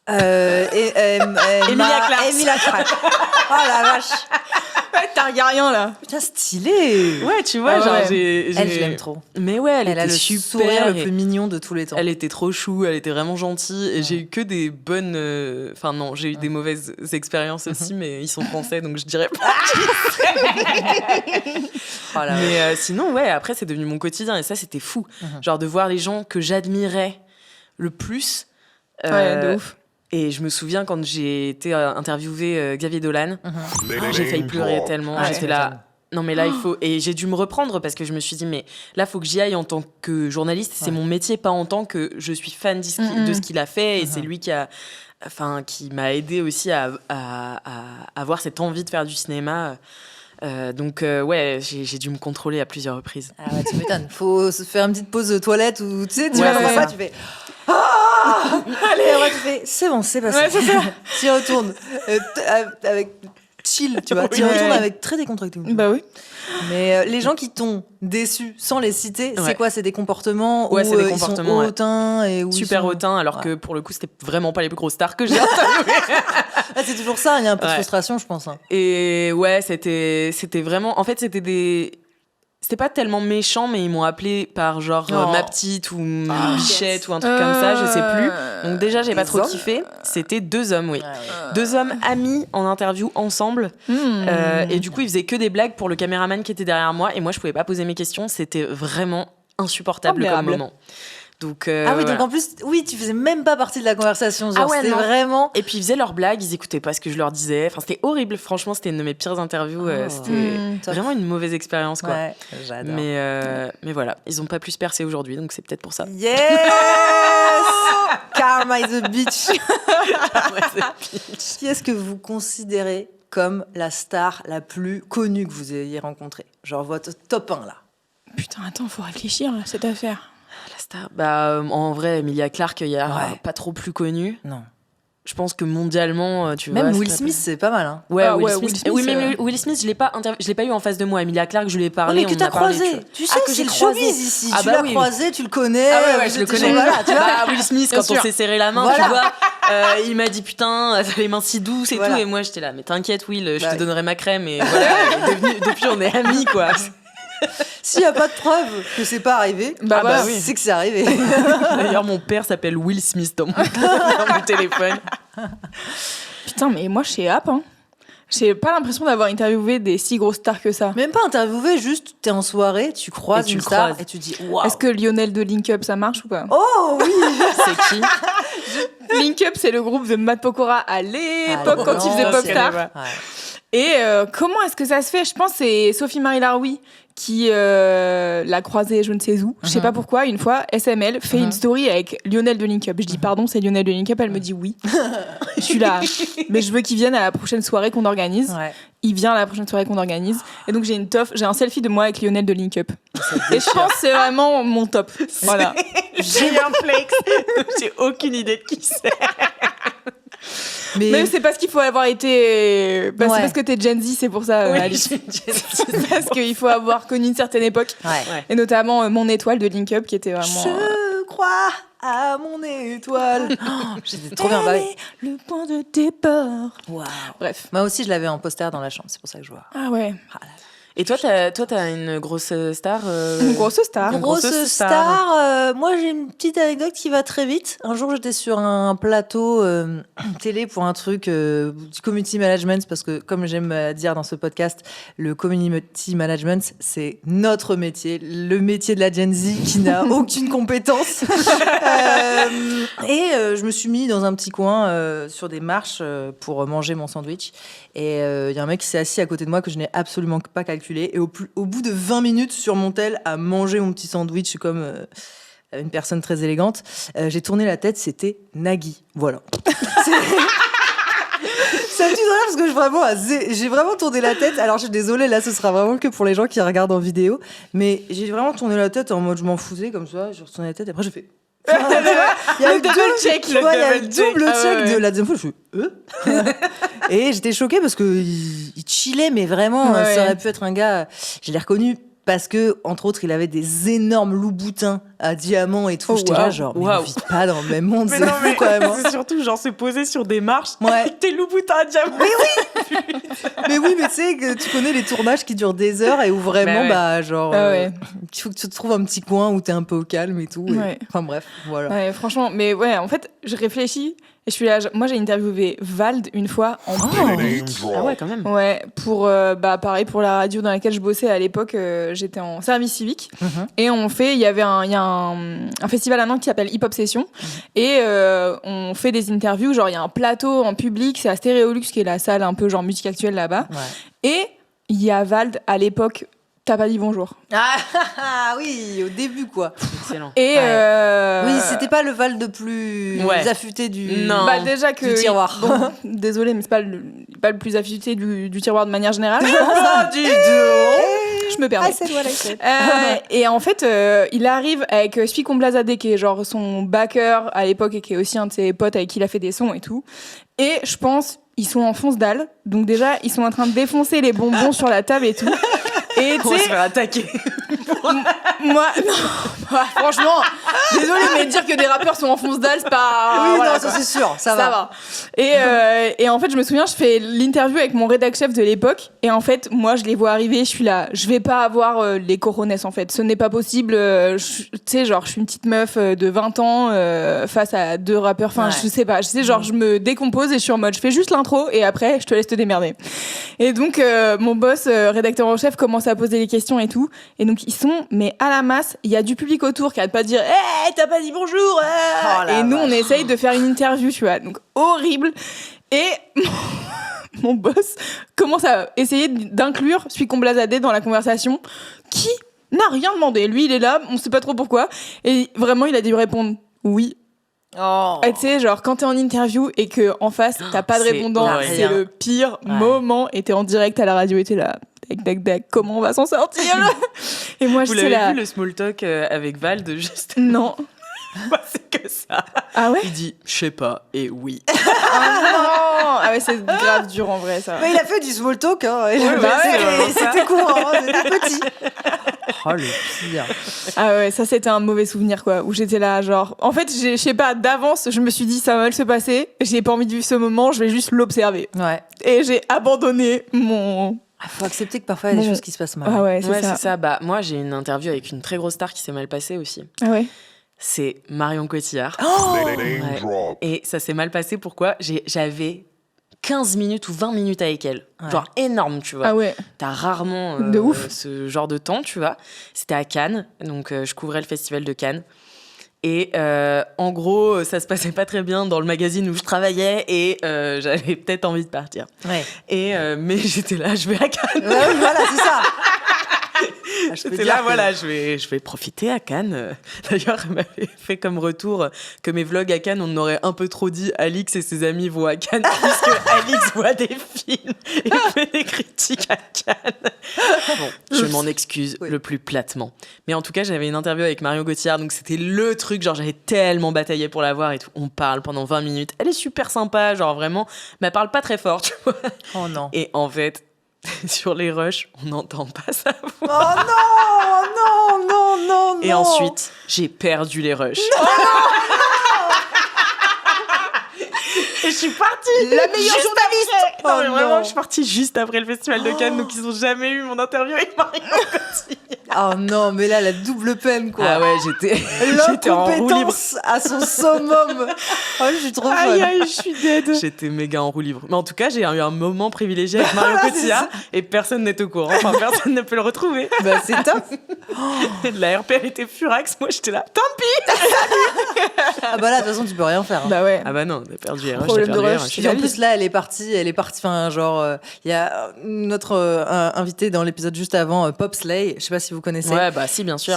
S3: Emilia
S2: Clarke.
S3: Emilia Clarke. Oh la vache.
S1: Ouais, Targaryen, là.
S3: Putain, stylé.
S2: Ouais, tu vois,
S1: Ah
S2: genre,
S1: ouais.
S3: Elle, je l'aime trop.
S2: Mais ouais, elle
S3: Elle a
S2: était
S3: le
S2: super.
S3: sourire le
S2: et
S3: plus mignon de tous les temps.
S2: Elle était trop chou, elle était vraiment gentille. Et j'ai eu que des bonnes. Enfin, non, j'ai eu des mauvaises expériences aussi, mais ils sont français, donc je dirais pas.
S3: Oh la vache.
S2: Mais sinon, ouais, après, c'est devenu mon quotidien. Et ça, c'était fou. Genre, de voir les gens que j'admirais le plus.
S1: Ouais, de ouf.
S2: Et je me souviens quand j'ai été interviewé Xavier Dolan, j'ai failli pleurer tellement.
S3: Ah,
S2: J'étais
S3: tu
S2: là.
S3: m'étonnes.
S2: Non, mais là, il faut. Et j'ai dû me reprendre parce que je me suis dit, mais là, il faut que j'y aille en tant que journaliste. C'est mon métier, pas en tant que je suis fan de ce qu'il a fait. Et c'est lui qui m'a aidé aussi à avoir cette envie de faire du cinéma. Donc, ouais, j'ai dû me contrôler à plusieurs reprises.
S3: Ah ouais, tu m'étonnes. Faut se faire une petite pause de toilette ou tu sais, tu
S2: Ouais,
S3: vas
S2: c'est
S3: faire ça,
S2: ça.
S3: tu fais. Ah allez, après, tu fais. C'est bon, c'est passé.
S1: Ouais, c'est ça.
S3: Tu y retournes avec chill, tu vois. Tu y
S1: Ouais.
S3: retournes avec très décontracté.
S1: Bah oui.
S3: Mais les gens qui t'ont déçu sans les citer, c'est
S2: Ouais.
S3: quoi? C'est des comportements
S2: Ouais,
S3: où
S2: c'est des
S3: ils
S2: comportements,
S3: sont
S2: ouais.
S3: hautains et où
S2: Super
S3: ils sont...
S2: hautain, alors
S3: Ouais.
S2: que pour le coup, c'était vraiment pas les plus grosses stars que j'ai interviewées.
S3: Ah, c'est toujours ça, il y a un peu de
S2: Ouais.
S3: frustration, je pense. Hein.
S2: Et ouais, c'était vraiment. En fait, c'était pas tellement méchant, mais ils m'ont appelé par genre
S3: Oh.
S2: ma petite ou Bichette ou un truc comme ça, je sais plus. Donc déjà, j'ai pas trop
S3: hommes
S2: kiffé. C'était 2 hommes, oui.
S3: Ah ouais.
S2: 2 hommes amis en interview ensemble. Et du coup, ils faisaient que des blagues pour le caméraman qui était derrière moi. Et moi, je pouvais pas poser mes questions. C'était vraiment insupportable comme
S1: Admirable.
S2: moment. Donc,
S3: Ah oui,
S2: voilà.
S3: donc en plus, oui, tu faisais même pas partie de la conversation. Genre,
S2: Ah ouais,
S3: c'était
S2: non.
S3: vraiment.
S2: Et puis ils faisaient leurs blagues, ils écoutaient pas ce que je leur disais. Enfin, c'était horrible. Franchement, c'était une de mes pires interviews.
S3: Oh.
S2: C'était
S3: Top.
S2: vraiment une mauvaise expérience, quoi.
S3: Ouais, j'adore.
S2: Mais voilà, ils ont pas plus percé aujourd'hui, donc c'est peut-être pour ça.
S3: Yes Karma is a bitch. Qui est-ce que vous considérez comme la star la plus connue que vous ayez rencontrée? Genre votre top 1, là.
S1: Putain, attends, faut réfléchir à cette affaire.
S2: La star, en vrai, Emilia Clarke, il y a
S3: Ouais.
S2: pas trop plus connue.
S3: Non.
S2: Je pense que mondialement, tu
S3: Même
S2: vois.
S3: Will
S2: c'est
S3: Smith, c'est pas mal. Hein.
S2: Ouais,
S1: Ah
S2: Will
S1: ouais,
S2: Smith.
S1: Will Smith,
S2: Oui, mais Will Smith, je l'ai pas eu en face de moi. Emilia Clarke, je lui ai parlé.
S3: mais que
S2: on
S3: t'as
S2: en a parlé,
S3: croisé.
S2: tu vois.
S3: Tu sais,
S2: Ah, que
S3: c'est
S2: j'ai
S3: le
S2: croisé.
S3: showbiz ici.
S2: Ah
S3: tu
S2: bah
S3: l'as
S2: oui.
S3: croisé, tu le connais.
S2: Ah ouais,
S3: vous
S2: je le
S3: êtes
S2: connais.
S3: toujours là, tu vois.
S2: Bah, Will Smith,
S1: Bien
S2: quand on
S1: sûr.
S2: s'est serré la main,
S3: Voilà.
S2: tu vois, il m'a dit putain, t'as les mains si douces et
S3: Voilà.
S2: tout. Et moi, j'étais là, mais t'inquiète, Will, je
S3: Bah
S2: te
S3: oui.
S2: donnerai ma crème. Et voilà, depuis, on est amis, quoi.
S3: S'il n'y a pas de preuve que c'est pas arrivé,
S1: Bah
S3: bah
S1: oui.
S3: c'est que c'est arrivé.
S2: D'ailleurs, mon père s'appelle Will Smith dans mon téléphone.
S1: Putain, mais moi, chez App, hein, j'ai pas l'impression d'avoir interviewé des si grosses stars que ça.
S3: Même pas interviewé, juste t'es en soirée, tu croises
S2: Et tu
S3: une
S2: le
S3: star
S2: croises.
S3: et tu dis waouh.
S1: Est-ce que Lionel de Link Up, ça marche ou pas?
S3: Oh oui.
S2: C'est qui?
S1: Link Up, c'est le groupe de Matt Pokora à l'époque,
S3: Ah,
S1: quand il faisait
S3: non,
S1: Popstar.
S3: Ouais.
S1: Et comment est-ce que ça se fait? Je pense que c'est Sophie-Marie Laroui qui l'a croisé je ne sais où. Je sais pas pourquoi. Une fois, SML fait une story avec Lionel de Link Up. Je dis pardon, c'est Lionel de Link Up. Elle me dit oui. Je suis là. Mais je veux qu'il vienne à la prochaine soirée qu'on organise.
S3: Ouais.
S1: Il vient à la prochaine soirée qu'on organise. Et donc j'ai j'ai un selfie de moi avec Lionel de Link Up. Et je pense que c'est vraiment mon top. Voilà.
S2: J'ai un flex. J'ai aucune idée de qui c'est.
S3: Mais
S1: c'est parce qu'il faut avoir été. Bah,
S3: Ouais.
S1: C'est parce que t'es Gen Z, c'est pour ça, Alice. Parce qu'il faut avoir connu une certaine époque.
S3: ouais.
S2: Ouais.
S1: Et notamment Mon Étoile de Link Up qui était vraiment.
S3: Je crois à mon étoile. J'étais trop bien.
S1: Elle est le point de départ.
S3: Waouh.
S1: Bref.
S3: Moi aussi, je l'avais en poster dans la chambre, c'est pour ça que je vois.
S1: Ah ouais.
S2: Et toi, t'as une grosse star
S1: Une grosse star.
S3: Grosse star. Moi, j'ai une petite anecdote qui va très vite. Un jour, j'étais sur un plateau télé pour un truc du community management, parce que, comme j'aime dire dans ce podcast, le community management, c'est notre métier, le métier de la Gen Z qui n'a aucune compétence. Et je me suis mis dans un petit coin sur des marches pour manger mon sandwich. Et il y a un mec qui s'est assis à côté de moi que je n'ai absolument pas calculé. Et au bout de 20 minutes sur mon tel à manger mon petit sandwich comme une personne très élégante, j'ai tourné la tête, c'était Nagui. Voilà. Ça me tue de rire parce que j'ai vraiment tourné la tête. Alors je suis désolée, là ce sera vraiment que pour les gens qui regardent en vidéo. Mais j'ai vraiment tourné la tête en mode je m'en foutais comme ça. J'ai retourné la tête et après j'ai fait... Il y a le double check, il y a le double check de la deuxième fois. Je fais et j'étais choquée parce que il chillait, mais vraiment, ça aurait pu être un gars. Je l'ai reconnu parce que, entre autres, il avait des énormes loups-boutins à diamants et tout. J'étais là, genre, mais on vit pas dans le même monde.
S2: Mais non, mais
S3: quand même.
S2: c'est surtout genre se poser sur des marches
S3: Ouais.
S2: avec tes loups-boutins à diamants.
S3: Mais oui, mais tu sais que tu connais les tournages qui durent des heures et où vraiment, il faut que tu te trouves un petit coin où t'es un peu au calme et tout.
S1: Ouais.
S3: Enfin bref, voilà.
S1: Ouais, franchement, mais ouais, en fait, je réfléchis et je suis là. Moi, j'ai interviewé Vald une fois en public.
S2: Ah ouais, quand même.
S1: Ouais, pour pareil pour la radio dans laquelle je bossais à l'époque, j'étais en service civique et il y a un festival à Nantes qui s'appelle Hip Hop Session et on fait des interviews, genre il y a un plateau en public, c'est à Stéréolux qui est la salle un peu genre musique actuelle là-bas et il y a Vald à l'époque. T'as pas dit bonjour.
S3: Ah oui, au début quoi.
S2: Excellent.
S1: Et
S3: oui, c'était pas le Val de plus affûté du.
S2: Non.
S1: Bah déjà que
S3: du tiroir.
S1: Bon, désolé, mais c'est pas le plus affûté du tiroir de manière générale. Je me permets. Et en fait, il arrive avec Suicon Blazadé, qui est genre son backer à l'époque et qui est aussi un de ses potes avec qui il a fait des sons et tout. Et je pense, ils sont en fonce dalle. Donc déjà, ils sont en train de défoncer les bonbons sur la table et tout. Et
S2: on va se faire attaquer.
S1: Moi, non. Franchement, désolé, mais dire que des rappeurs sont en fonce dalle, c'est pas.
S3: Oui,
S1: voilà,
S3: non, ça c'est sûr, ça va.
S1: Et en fait, je me souviens, je fais l'interview avec mon rédac chef de l'époque. Et en fait, moi, je les vois arriver, je suis là. Je vais pas avoir les coronets, en fait. Ce n'est pas possible. Tu sais, genre, je suis une petite meuf de 20 ans face à deux rappeurs. Enfin, je sais pas. Je sais, genre, je me décompose et je suis en mode, je fais juste l'intro et après, je te laisse te démerder. Et donc, mon boss, rédacteur en chef, commence à poser les questions et tout. Et donc, ils sont, mais à la masse, il y a du public autour qui arrête pas de dire « Hey, t'as pas dit bonjour Et nous, on essaye de faire une interview, tu vois. Donc, horrible. Et mon boss commence à essayer d'inclure Suicon Blazadé dans la conversation, qui n'a rien demandé. Lui, il est là, on sait pas trop pourquoi. Et vraiment, il a dû répondre « Oui ». Tu sais, genre, quand t'es en interview et que en face, t'as pas de répondant, c'est le pire moment. Et t'es en direct à la radio et t'es là... Dac, comment on va s'en sortir? Et moi,
S2: vous l'avez vu le small talk avec Vald juste?
S1: Non.
S2: Bah, c'est que ça.
S1: Ah ouais?
S2: Il dit je sais pas et oui.
S1: Ah non! Ah ouais, c'est grave dur en vrai ça.
S3: Mais il a fait du small talk, hein.
S1: C'était
S3: courant, c'était petit. Oh le pire.
S1: Ah ouais, ça c'était un mauvais souvenir quoi, où j'étais là genre. En fait, je sais pas, d'avance, je me suis dit ça va mal se passer. J'ai pas envie de vivre ce moment, je vais juste l'observer.
S3: Ouais.
S1: Et j'ai abandonné mon.
S3: Faut accepter que parfois il y a des choses qui se passent mal.
S1: Ah ouais, c'est ça.
S2: Bah, moi, j'ai une interview avec une très grosse star qui s'est mal passée aussi.
S1: Ah ouais?
S2: C'est Marion Cotillard.
S4: Drop.
S2: Et ça s'est mal passé, pourquoi? J'avais 15 minutes ou 20 minutes avec elle. Genre énorme, tu vois.
S1: Ah ouais.
S2: T'as rarement
S1: de ouf.
S2: ce genre de temps, tu vois. C'était à Cannes, donc je couvrais le festival de Cannes. Et en gros, ça se passait pas très bien dans le magazine où je travaillais et j'avais peut-être envie de partir.
S3: Ouais.
S2: Et mais j'étais là, je vais à Cannes.
S3: Ouais, voilà, c'est ça.
S2: J'étais là, voilà, je vais profiter à Cannes. D'ailleurs, elle m'avait fait comme retour que mes vlogs à Cannes, on aurait un peu trop dit Alix et ses amis vont à Cannes, puisque Alix voit des films et fait des critiques à Cannes. Bon, je m'en excuse le plus platement. Mais en tout cas, j'avais une interview avec Marion Cotillard, donc c'était le truc, genre j'avais tellement bataillé pour la voir et tout. On parle pendant 20 minutes. Elle est super sympa, genre vraiment, mais elle parle pas très fort, tu vois.
S3: Oh non.
S2: Et en fait, sur les rushs, on n'entend pas sa voix.
S3: Oh non, non.
S2: Et ensuite, j'ai perdu les rushs.
S3: Non,
S2: Et je suis partie.
S3: La meilleure journaliste.
S2: Non, mais
S3: Oh
S2: vraiment,
S3: non.
S2: je suis partie juste après le festival de Cannes, donc ils ont jamais eu mon interview avec Marion Cotillard.
S3: Oh non, mais là, la double peine, quoi.
S2: Ah ouais, j'étais en roue libre.
S3: L'incompétence à son summum. Oh, je suis trop fan.
S1: Aïe, aïe, je suis dead.
S2: J'étais méga en roue libre. Mais en tout cas, j'ai eu un moment privilégié avec Marion
S3: Voilà,
S2: Cotillard et personne n'est au courant. Enfin, personne ne peut le retrouver.
S3: Bah, c'est top.
S2: La RPL était furax, moi j'étais là. Tant pis.
S3: Ah bah là, de toute façon, tu peux rien faire. Hein.
S1: Bah ouais.
S2: Ah bah non, on a perdu RH.
S1: Problème de rush.
S2: Je suis
S3: Et en
S2: la vie.
S3: plus, là, elle est partie, enfin, genre, il y a notre invité dans l'épisode juste avant, Pop Slay, je sais pas si vous connaissez,
S2: Ouais, bah si, bien sûr.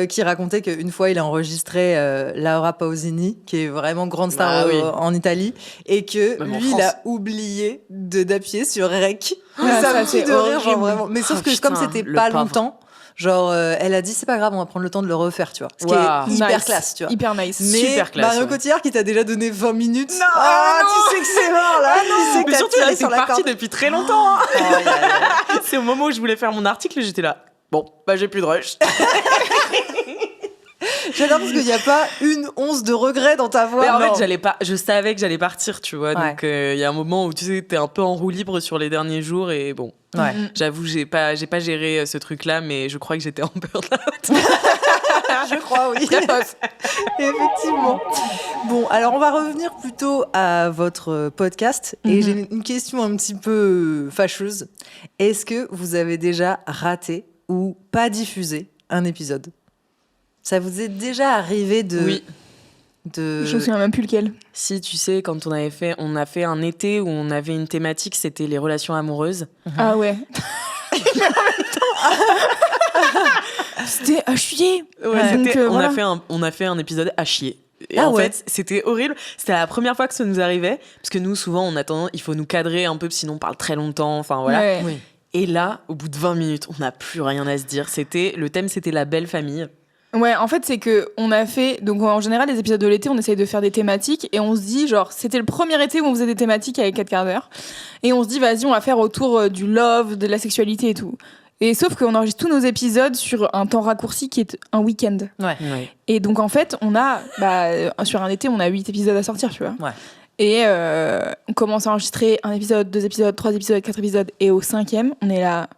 S3: qui racontait qu'une fois, il a enregistré Laura Pausini, qui est vraiment grande star
S2: Ah oui.
S3: en Italie, et que
S2: Même en
S3: lui, il
S2: France.
S3: a oublié d'appuyer sur Rec.
S1: Ouais,
S3: ça
S1: ça,
S3: me
S1: c'est
S3: tue de rire, genre
S1: horrible.
S3: vraiment. Mais sauf
S2: Oh,
S3: que
S2: putain,
S3: comme c'était
S2: le
S3: pas
S2: pauvre.
S3: longtemps, genre, elle a dit, c'est pas grave, on va prendre le temps de le refaire, tu vois. Ce qui
S2: Waouh.
S3: est hyper
S1: Nice.
S3: classe, tu vois.
S1: Hyper nice.
S3: Mais
S2: Super classe,
S3: Marion
S2: ouais.
S3: Cotillard qui t'a déjà donné 20 minutes.
S1: Non,
S3: ah,
S1: non.
S3: tu sais que c'est mort là. Tu sais que
S2: Mais
S3: t'as
S2: surtout,
S3: tiré
S2: elle
S3: sur
S2: était
S3: la
S2: partie
S3: corde.
S2: depuis très longtemps. hein.
S3: Oh, yeah, yeah.
S2: C'est au moment où je voulais faire mon article, j'étais là. Bon, bah j'ai plus de rush.
S3: J'adore parce qu'il n'y a pas une once de regret dans ta voix.
S2: Mais en
S3: Non.
S2: fait, je savais que j'allais partir, tu vois.
S3: Ouais.
S2: Donc il y a un moment où tu sais, t'es un peu en roue libre sur les derniers jours et bon.
S3: Ouais.
S2: J'avoue, j'ai pas géré ce truc-là, mais je crois que j'étais en burn-out.
S3: Je crois, oui. Effectivement. Bon, alors on va revenir plutôt à votre podcast. Et j'ai une question un petit peu fâcheuse. Est-ce que vous avez déjà raté ou pas diffusé un épisode ? Ça vous est déjà arrivé de...
S2: Oui.
S1: Je me souviens même plus lequel.
S2: Si, tu sais, quand on a fait un été où on avait une thématique, c'était les relations amoureuses.
S1: Ah ouais. Mais en même temps, c'était à chier.
S2: Ouais,
S1: Donc, voilà.
S2: on a fait un épisode à chier. Et
S3: Ah
S2: en
S3: ouais.
S2: fait, c'était horrible. C'était la première fois que ça nous arrivait. Parce que nous, souvent, on attend, il faut nous cadrer un peu, sinon on parle très longtemps. Enfin, voilà.
S1: Ouais.
S3: Oui.
S2: Et là, au bout de 20 minutes, on n'a plus rien à se dire. Le thème, c'était la belle famille.
S1: Ouais, en fait, c'est que on a fait. Donc, en général, les épisodes de l'été, on essaye de faire des thématiques et on se dit, genre, c'était le premier été où on faisait des thématiques avec 4 quarts d'heure. Et on se dit, vas-y, on va faire autour du love, de la sexualité et tout. Et sauf qu'on enregistre tous nos épisodes sur un temps raccourci qui est un week-end.
S3: Ouais.
S2: Ouais.
S1: Et donc, en fait, sur un été, on a 8 épisodes à sortir, tu vois.
S3: Ouais.
S1: Et on commence à enregistrer un épisode, 2 épisodes, 3 épisodes, 4 épisodes. Et au 5e, on est là.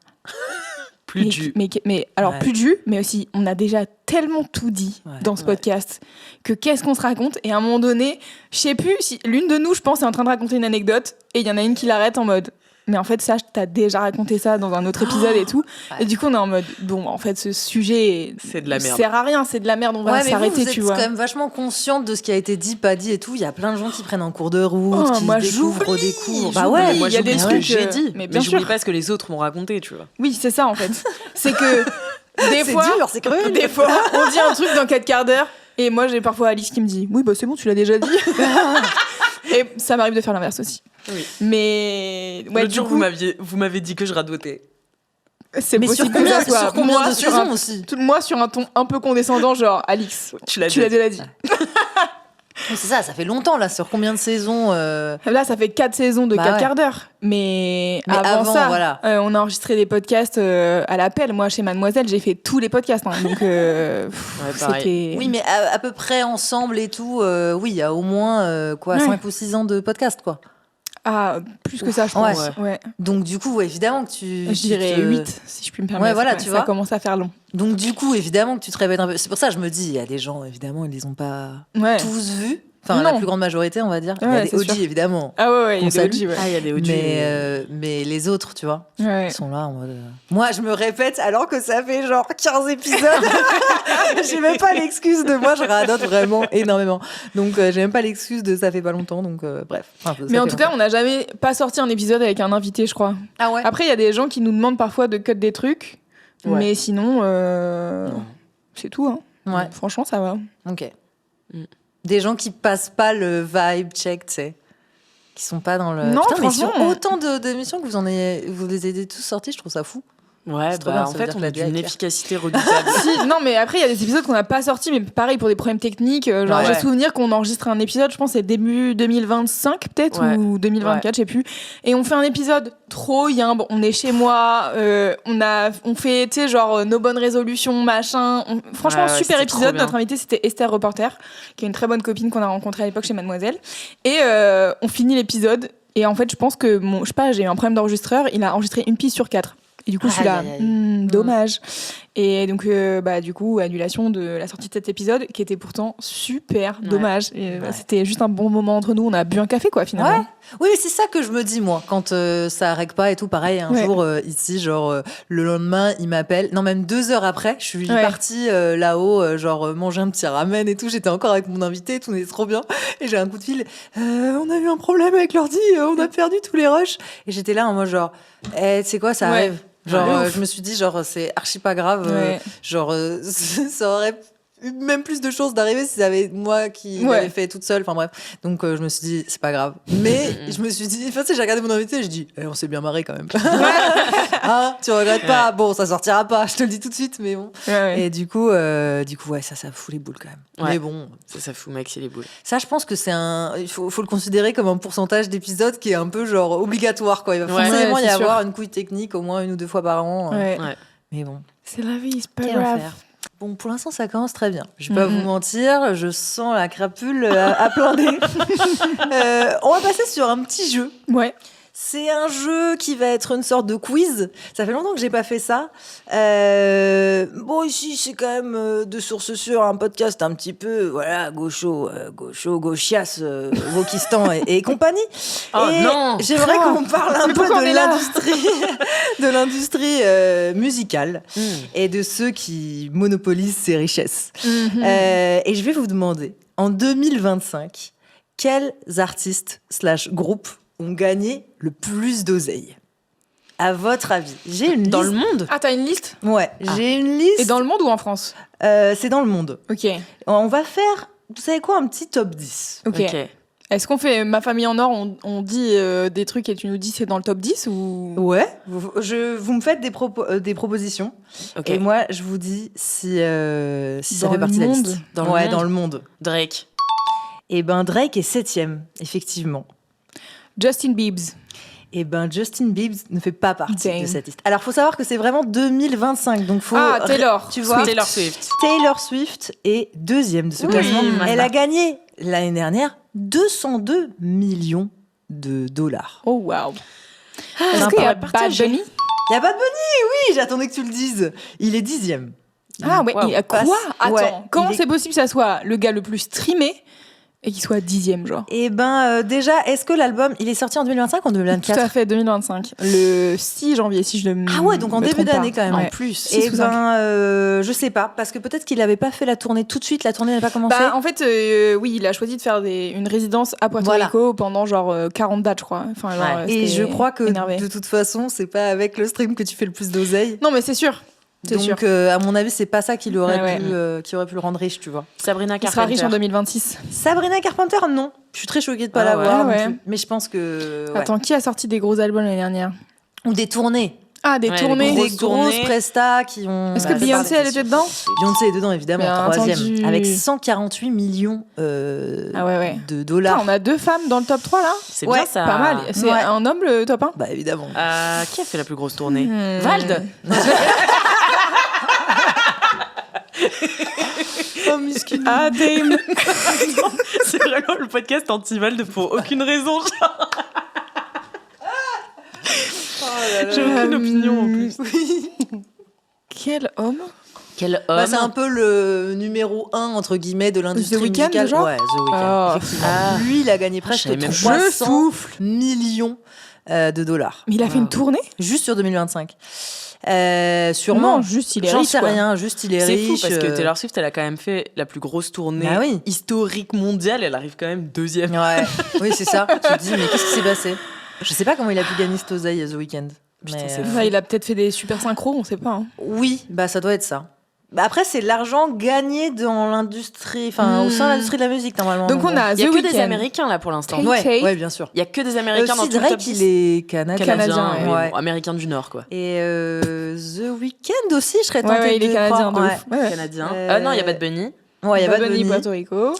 S2: Plus de jus.
S1: Mais alors,
S3: Ouais.
S1: plus de jus, mais aussi, on a déjà tellement tout dit
S3: Ouais.
S1: dans ce podcast que qu'est-ce qu'on se raconte. Et à un moment donné, je sais plus si l'une de nous, je pense, est en train de raconter une anecdote et il y en a une qui l'arrête en mode. Mais en fait, ça, t'as déjà raconté ça dans un autre épisode et tout.
S3: Ouais.
S1: Et du coup, on est en mode, bon, en fait, ce sujet
S2: C'est de la merde.
S1: sert à rien, c'est de la merde, on va
S3: Ouais, mais
S1: s'arrêter,
S3: vous
S1: tu
S3: êtes
S1: vois.
S3: quand même vachement consciente de ce qui a été dit, pas dit et tout. Il y a plein de gens qui prennent en cours de route,
S1: Oh,
S3: qui
S1: moi,
S3: découvrent,
S1: j'oublie,
S3: redécouvrent.
S1: j'oublie.
S3: ouais,
S2: moi,
S1: il y a
S2: j'oublie
S1: des
S2: ce que
S1: trucs,
S2: j'ai dit.
S1: mais
S2: Mais
S1: bien
S2: j'oublie
S1: sûr.
S2: pas ce que les autres m'ont raconté, tu vois.
S1: Oui, c'est ça, en fait. C'est que des
S3: c'est
S1: fois,
S3: dur, c'est cruel.
S1: des fois, on dit un truc dans 4 quarts d'heure. Et moi, j'ai parfois Alice qui me dit, oui, bah c'est bon, tu l'as déjà dit. Et ça m'arrive de faire l'inverse aussi.
S2: Oui.
S1: Mais ouais,
S2: L'autre
S1: du
S2: jour,
S1: coup,
S2: vous m'avez dit que je radotais.
S1: c'est
S3: Mais sur
S1: possible que ça
S3: combien,
S1: soit
S3: sur combien
S1: moi
S3: de
S1: sur
S3: saisons
S1: un,
S3: aussi
S1: moi sur un ton un peu condescendant, genre Alix,
S2: Tu l'as
S1: tu l'as déjà dit.
S3: Mais c'est ça fait longtemps là. Sur combien de saisons
S1: Là, ça fait 4 saisons de
S3: Bah
S1: 4
S3: ouais.
S1: quarts d'heure. Mais avant
S3: avant,
S1: ça,
S3: voilà.
S1: on a enregistré des podcasts à l'appel. Moi, chez Mademoiselle, j'ai fait tous les podcasts. Hein. Donc,
S2: pareil.
S1: c'était.
S3: Oui, mais à peu près ensemble et tout. Oui, il y a au moins
S1: Ouais.
S3: 5 ou 6 ans de podcast, quoi.
S1: Ah, plus que ça, je
S3: Ouais.
S1: pense. Ouais.
S3: Donc du coup, évidemment que tu.
S1: Je dirais 8, si je puis me permettre.
S3: Ouais, voilà, tu
S1: ça
S3: vois.
S1: commence à faire long.
S3: Donc du coup, évidemment que tu te répètes un peu. C'est pour ça que je me dis, il y a des gens, évidemment, ils les ont pas
S1: Ouais.
S3: tous vus. Enfin, la
S1: Non.
S3: plus grande majorité, on va dire. Il y a
S1: Ouais,
S3: des
S1: c'est
S3: OG,
S1: sûr.
S3: évidemment.
S1: Ah ouais, il y
S3: Qu'on
S1: a des
S3: salue.
S1: OG, ouais.
S2: Ah, il y a des audios.
S3: Mais les autres, tu vois,
S1: Ouais.
S3: ils sont là en mode. Moi, je me répète alors que ça fait genre 15 épisodes. J'ai même pas l'excuse de moi, je radote vraiment énormément. Donc, j'ai même pas l'excuse de ça fait pas longtemps. Donc, bref. Enfin, ça
S1: Mais en
S3: fait
S1: tout cas, on n'a jamais pas sorti un épisode avec un invité, je crois.
S3: Ah ouais.
S1: Après, il y a des gens qui nous demandent parfois de cut des trucs.
S3: Ouais.
S1: Mais sinon,
S2: Non.
S1: c'est tout. Hein.
S3: Ouais.
S1: Franchement, ça va.
S3: Ok.
S2: Mm.
S3: Des gens qui passent pas le vibe check, tu sais. Qui sont pas dans le.
S1: Non,
S3: Putain, mais sur
S1: franchement,
S3: autant d'émissions que vous les avez tous sortis, je trouve ça fou.
S2: Ouais,
S3: C'est trop bien, ça
S2: en
S3: veut
S2: fait,
S3: dire que
S2: on
S3: la
S2: a
S3: DA est
S2: d'une
S3: claire.
S2: efficacité redoutable.
S1: Si, non, mais après, il y a des épisodes qu'on n'a pas sortis, mais pareil, pour des problèmes techniques. Genre,
S3: Ouais.
S1: j'ai souvenir qu'on enregistre un épisode, je pense, c'est début 2025, peut-être,
S2: Ouais.
S1: ou 2024, je sais plus. Et on fait un épisode trop yimbe. On est chez moi, on fait, tu sais, genre, nos bonnes résolutions, machin. Franchement,
S2: Ouais,
S1: super
S2: c'était trop
S1: épisode.
S2: bien.
S1: Notre invitée, c'était Esther Reporter, qui est une très bonne copine qu'on a rencontrée à l'époque chez Mademoiselle. Et on finit l'épisode. Et en fait, je pense que, je sais pas, j'ai eu un problème d'enregistreur. Il a enregistré une piste sur 4. Et du coup, je suis là,
S3: Aïe, aïe, aïe.
S1: dommage. Et donc, du coup, annulation de la sortie de cet épisode, qui était pourtant super dommage. Et, c'était juste un bon moment entre nous. On a bu un café, quoi, finalement.
S3: Ouais. Oui, c'est ça que je me dis, moi, quand ça règle pas et tout. Pareil, un jour, ici, genre, le lendemain, il m'appelle. Non, même 2 heures après, je suis partie là-haut, manger un petit ramen et tout. J'étais encore avec mon invité, tout était trop bien. Et j'ai un coup de fil. On a eu un problème avec l'ordi, on a perdu tous les rushs. Et j'étais là en mode genre, tu sais quoi, ça arrive. Genre, je me suis dit, genre, c'est archi pas grave. Genre, ça aurait eu même plus de chances d'arriver si c'était moi qui l'avais fait toute seule. Enfin bref. Donc, je me suis dit, c'est pas grave. Mais je me suis dit, enfin, tu sais, j'ai regardé mon invité et je dis, on s'est bien marré quand même. Hein, tu regrettes pas? Bon, ça sortira pas, je te le dis tout de suite, mais bon. Et du coup, ça fout les boules quand même.
S2: Ouais.
S3: Mais bon.
S2: Ça fout maxi les boules.
S3: Ça, je pense que il faut le considérer comme un pourcentage d'épisodes qui est un peu genre obligatoire, quoi. Il va forcément y avoir une couille technique au moins 1 ou 2 fois par an. Mais bon.
S1: C'est la vie, c'est pas
S3: Quel
S1: grave.
S3: enfer. Bon, pour l'instant, ça commence très bien. Je vais pas vous mentir, je sens la crapule à plein nez. On va passer sur un petit jeu.
S1: Ouais.
S3: C'est un jeu qui va être une sorte de quiz. Ça fait longtemps que j'ai pas fait ça. Bon, ici, c'est quand même de source sûre un podcast un petit peu, voilà, gauchias, Wokistan et compagnie.
S2: Oh
S3: et
S2: non.
S3: j'aimerais qu'on parle un peu
S1: pourquoi on est là
S3: de l'industrie musicale et de ceux qui monopolisent ces richesses. Et je vais vous demander, en 2025, quels artistes / groupes ont gagné le plus d'oseille? À votre avis? J'ai une
S2: Dans
S3: liste.
S2: le monde?
S3: Ah,
S1: t'as une liste?
S3: Ouais, j'ai une liste.
S1: Et dans le monde ou en France?
S3: C'est dans le monde.
S1: Ok.
S3: On va faire, vous savez quoi, un petit top 10.
S1: Ok. Est-ce qu'on fait Ma famille en or, on dit des trucs et tu nous dis c'est dans le top 10 ou...
S3: Ouais, vous me faites des propositions.
S2: Ok.
S3: Et moi, je vous dis si ça
S1: Dans
S3: fait
S1: le
S3: partie de la
S1: monde?
S3: liste.
S2: Dans le monde?
S3: Dans le monde.
S2: Drake.
S3: Et ben Drake est 7e, effectivement.
S1: Justin Bieber.
S3: Et ben Justin Bieber ne fait pas partie
S1: Dang.
S3: de cette liste. Alors, faut savoir que c'est vraiment 2025, donc faut...
S1: Taylor.
S3: Tu vois,
S2: Taylor Swift.
S3: Taylor Swift est 2e de ce classement. Elle a gagné l'année dernière 202 millions de dollars.
S1: Oh, wow.
S3: On
S1: Est-ce
S3: en
S1: qu'il y a
S3: parle
S1: Bad Bunny?
S3: Il y a Bad Bunny, oui, j'attendais que tu le dises. Il est 10e.
S1: Ah ouais,
S2: Wow.
S1: il y a quoi? Attends,
S3: Ouais,
S1: comment
S3: il est-
S1: c'est possible que ça soit le gars le plus streamé et qu'il soit 10e, genre?
S3: Et ben déjà, est-ce que l'album, il est sorti en 2025 ou en
S1: Tout
S3: 2024?
S1: à fait, 2025. Le 6 janvier, si je ne
S3: Ah ouais, donc en
S1: me
S3: début
S1: trompe pas.
S3: d'année quand même.
S1: Ouais.
S3: En plus.
S1: 6
S3: Et
S1: ou 5.
S3: je sais pas, parce que peut-être qu'il avait pas fait la tournée tout de suite, la tournée n'a pas commencé.
S1: Bah, en fait, oui, il a choisi de faire une résidence à Puerto
S3: Voilà.
S1: Rico pendant genre 40 dates, je crois. Enfin, genre,
S3: Et
S1: c'était
S3: je crois que
S1: énervé.
S3: de toute façon, c'est pas avec le stream que tu fais le plus d'oseille.
S1: Non, mais c'est sûr. C'est sûr.
S3: Donc, à mon avis, c'est pas ça qui aurait
S1: Ouais,
S3: qui aurait pu le rendre riche, tu vois.
S2: Sabrina
S1: Il sera riche
S2: Carpenter.
S1: en 2026.
S3: Sabrina Carpenter, non. Je suis très choquée de pas
S2: Ah
S3: l'avoir.
S1: ouais.
S3: non
S1: Ah ouais.
S3: plus. Mais je pense que. Ouais.
S1: Attends, qui a sorti des gros albums l'année dernière?
S3: Ou des tournées.
S1: Ah, des
S2: Ouais,
S1: tournées.
S3: Des
S2: grosses
S3: grosses
S2: tournées.
S3: prestas qui ont.
S1: Est-ce que
S3: fait
S1: Beyoncé,
S3: parler
S1: elle était dedans?
S3: Beyoncé est dedans, évidemment,
S1: Bien
S3: 3e.
S1: entendu.
S3: Avec 148 millions
S1: Ah ouais.
S3: de
S1: Putain,
S3: dollars.
S1: on a 2 femmes dans le top 3 là?
S2: C'est
S3: Ouais,
S2: bien ça.
S1: Pas mal. C'est
S3: Ouais.
S1: un homme le top 1?
S3: Bah évidemment.
S2: Qui a fait la plus grosse tournée?
S1: Hmm.
S2: Vald.
S3: Oh, musculeux.
S1: Ah, Dame.
S2: C'est vraiment le podcast anti-Vald pour aucune raison. J'ai aucune opinion en plus.
S3: Oui.
S1: Quel homme?
S2: Quel homme.
S3: Bah, c'est un peu le numéro 1 entre guillemets de l'industrie
S1: The Weeknd,
S3: musicale.
S1: genre
S3: Ouais, The Weeknd.
S1: Oh.
S3: Effectivement.
S2: Ah.
S3: Lui, il a gagné
S2: je
S3: presque
S2: savais même pas.
S3: 300 millions de dollars.
S1: Mais il a fait une tournée?
S3: Juste sur 2025. Sûrement.
S1: Non, juste il est
S3: J'en
S1: riche.
S3: sais
S1: quoi.
S3: rien, juste il est
S2: C'est
S3: riche.
S2: fou parce que Taylor Swift, elle a quand même fait la plus grosse tournée
S3: Bah oui.
S2: historique mondiale. Elle arrive quand même 2e.
S3: Ouais, oui, c'est ça. Tu te dis, mais qu'est-ce qui s'est passé? Je sais pas comment il a pu gagner cette oseille The Weeknd.
S2: Putain,
S3: Mais,
S2: c'est
S1: Ouais, il a peut-être fait des super synchros, on sait pas. Hein.
S3: oui, bah ça doit être ça. Bah après, c'est l'argent gagné dans l'industrie, enfin, au sein de l'industrie de la musique, normalement.
S1: Donc on a
S2: Il y a
S1: The
S2: que des
S1: Weeknd.
S2: Américains là pour l'instant.
S1: Tay-
S3: Ouais, bien sûr.
S2: Il y a que des Américains dans
S3: Aussi,
S2: tout le top
S3: Drake,
S2: 10.
S3: il est canadien.
S1: Canadien,
S2: oui,
S3: ouais.
S2: bon, Américain du Nord quoi.
S3: Et The Weeknd aussi, je serais tentée
S1: Ouais, il est
S3: de
S1: canadien, de
S3: croire.
S1: ouf. Ouais, ouais.
S2: Canadien.
S3: Euh,
S2: Non, il y a Bad Bunny.
S3: Ouais, il y a
S1: Bad
S3: Bad
S1: Bunny,
S3: Bunny.
S1: Puerto Rico.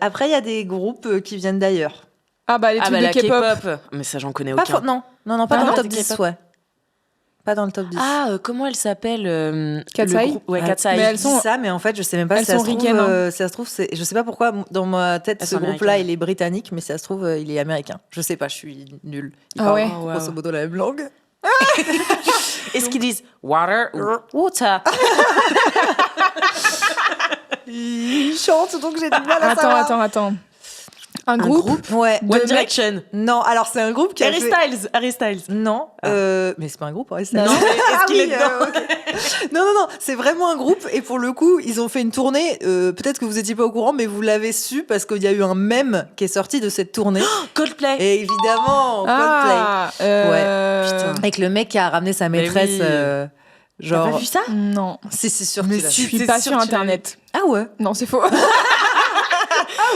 S3: Après, il y a des groupes qui viennent d'ailleurs.
S1: Ah bah les
S2: Ah
S1: trucs
S2: bah
S1: de
S2: la
S1: K-pop.
S2: K-pop. Mais ça j'en connais
S3: Pas
S2: aucun.
S3: non, pas
S1: Ah
S3: dans
S1: non,
S3: le top
S2: des
S3: 10,
S2: K-pop.
S3: ouais. Pas dans le top 10.
S2: Ah, comment elle s'appelle
S1: Katsai
S2: le groupe- Ouais,
S3: Ah,
S2: Katsai.
S1: mais elles
S3: je
S1: sont-
S3: dis ça, mais en fait, je sais même pas
S1: elles
S3: si ça
S1: sont
S3: se trouve.
S1: ricaines, hein.
S3: Si ça se trouve, je sais pas pourquoi dans ma tête
S2: Elles
S3: ce
S2: sont
S3: groupe-là,
S2: américaines.
S3: il est britannique, mais si ça se trouve, il est américain. Je sais pas, je suis nulle. Ils
S1: Ah
S3: parlent
S1: ouais.
S3: grosso modo la même langue.
S2: Est-ce qu'ils disent water ou water?
S3: Ils chantent, donc j'ai du mal à savoir.
S1: Attends. Un groupe
S3: Ouais.
S2: One
S3: de mecs-
S2: Direction.
S3: Non, alors c'est un groupe qui a
S2: Harry
S3: fait...
S2: Styles. Harry Styles.
S3: Non, mais c'est pas un groupe, Harry Styles.
S2: Non, mais est-ce qu'il est dedans
S3: ok. Non, c'est vraiment un groupe et pour le coup, ils ont fait une tournée. Peut-être que vous étiez pas au courant, mais vous l'avez su parce qu'il y a eu un mème qui est sorti de cette tournée.
S2: Coldplay.
S3: Et évidemment, Coldplay.
S1: Ah,
S2: Putain.
S3: Avec le mec qui a ramené sa
S2: Mais
S3: maîtresse.
S2: oui. T'as
S3: Genre.
S2: pas vu ça?
S1: Non.
S3: C'est sûr
S2: Mais
S3: que tu l'as
S2: si.
S3: vu.
S1: Je suis
S2: T'es
S1: pas
S2: sûre
S1: sur
S2: que tu l'as
S1: internet.
S3: Ah ouais.
S1: Non, c'est faux.
S2: ouais.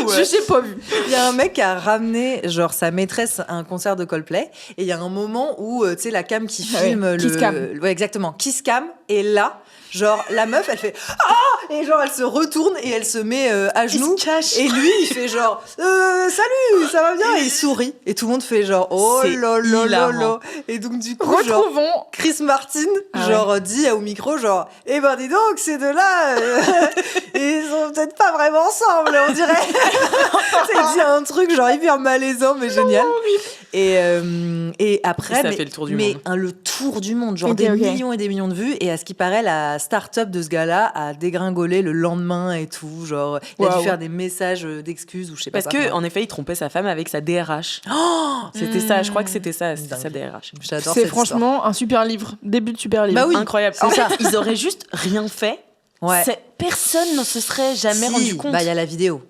S1: Je n'ai pas vu.
S3: Il y a un mec qui a ramené genre sa maîtresse à un concert de Coldplay et il y a un moment où tu sais la cam qui
S1: Ah ouais,
S3: filme
S1: kiss cam.
S3: ouais exactement kiss cam et là genre la meuf elle fait ah et genre elle se retourne et elle se met à genoux
S2: se cache.
S3: et lui il fait genre salut ça va bien et il sourit et tout le monde fait genre oh
S2: C'est
S3: là là là
S2: hilarant.
S3: là et donc du coup genre
S1: Retrouvons.
S3: Chris Martin,
S1: Ah
S3: genre, dit au micro, genre, eh ben dis donc, ces deux-là, ils sont peut-être pas vraiment ensemble, on dirait. C'est dit un truc, genre, hyper malaisant, mais génial. Et après,
S2: Et ça fait le tour du monde.
S3: Le tour du monde, genre
S1: Ok,
S3: des
S1: ok.
S3: millions et des millions de vues. Et à ce qui paraît, la start-up de ce gars-là a dégringolé le lendemain et tout. Genre, il a dû
S1: Waouh.
S3: faire des messages d'excuses ou je sais
S2: Parce
S3: pas.
S2: que en effet, il trompait sa femme avec sa DRH. C'était ça, je crois que c'était ça, c'était
S3: Dingue.
S2: sa DRH.
S3: J'adore
S1: C'est
S3: cette
S1: franchement un super livre. Début de super livre.
S3: Bah oui.
S2: Incroyable.
S3: c'est
S2: En
S3: ça.
S2: fait, ils auraient juste rien fait.
S3: histoire. Ouais.
S2: Personne ne se serait jamais
S3: Si,
S2: rendu compte.
S3: Bah, il y a la vidéo.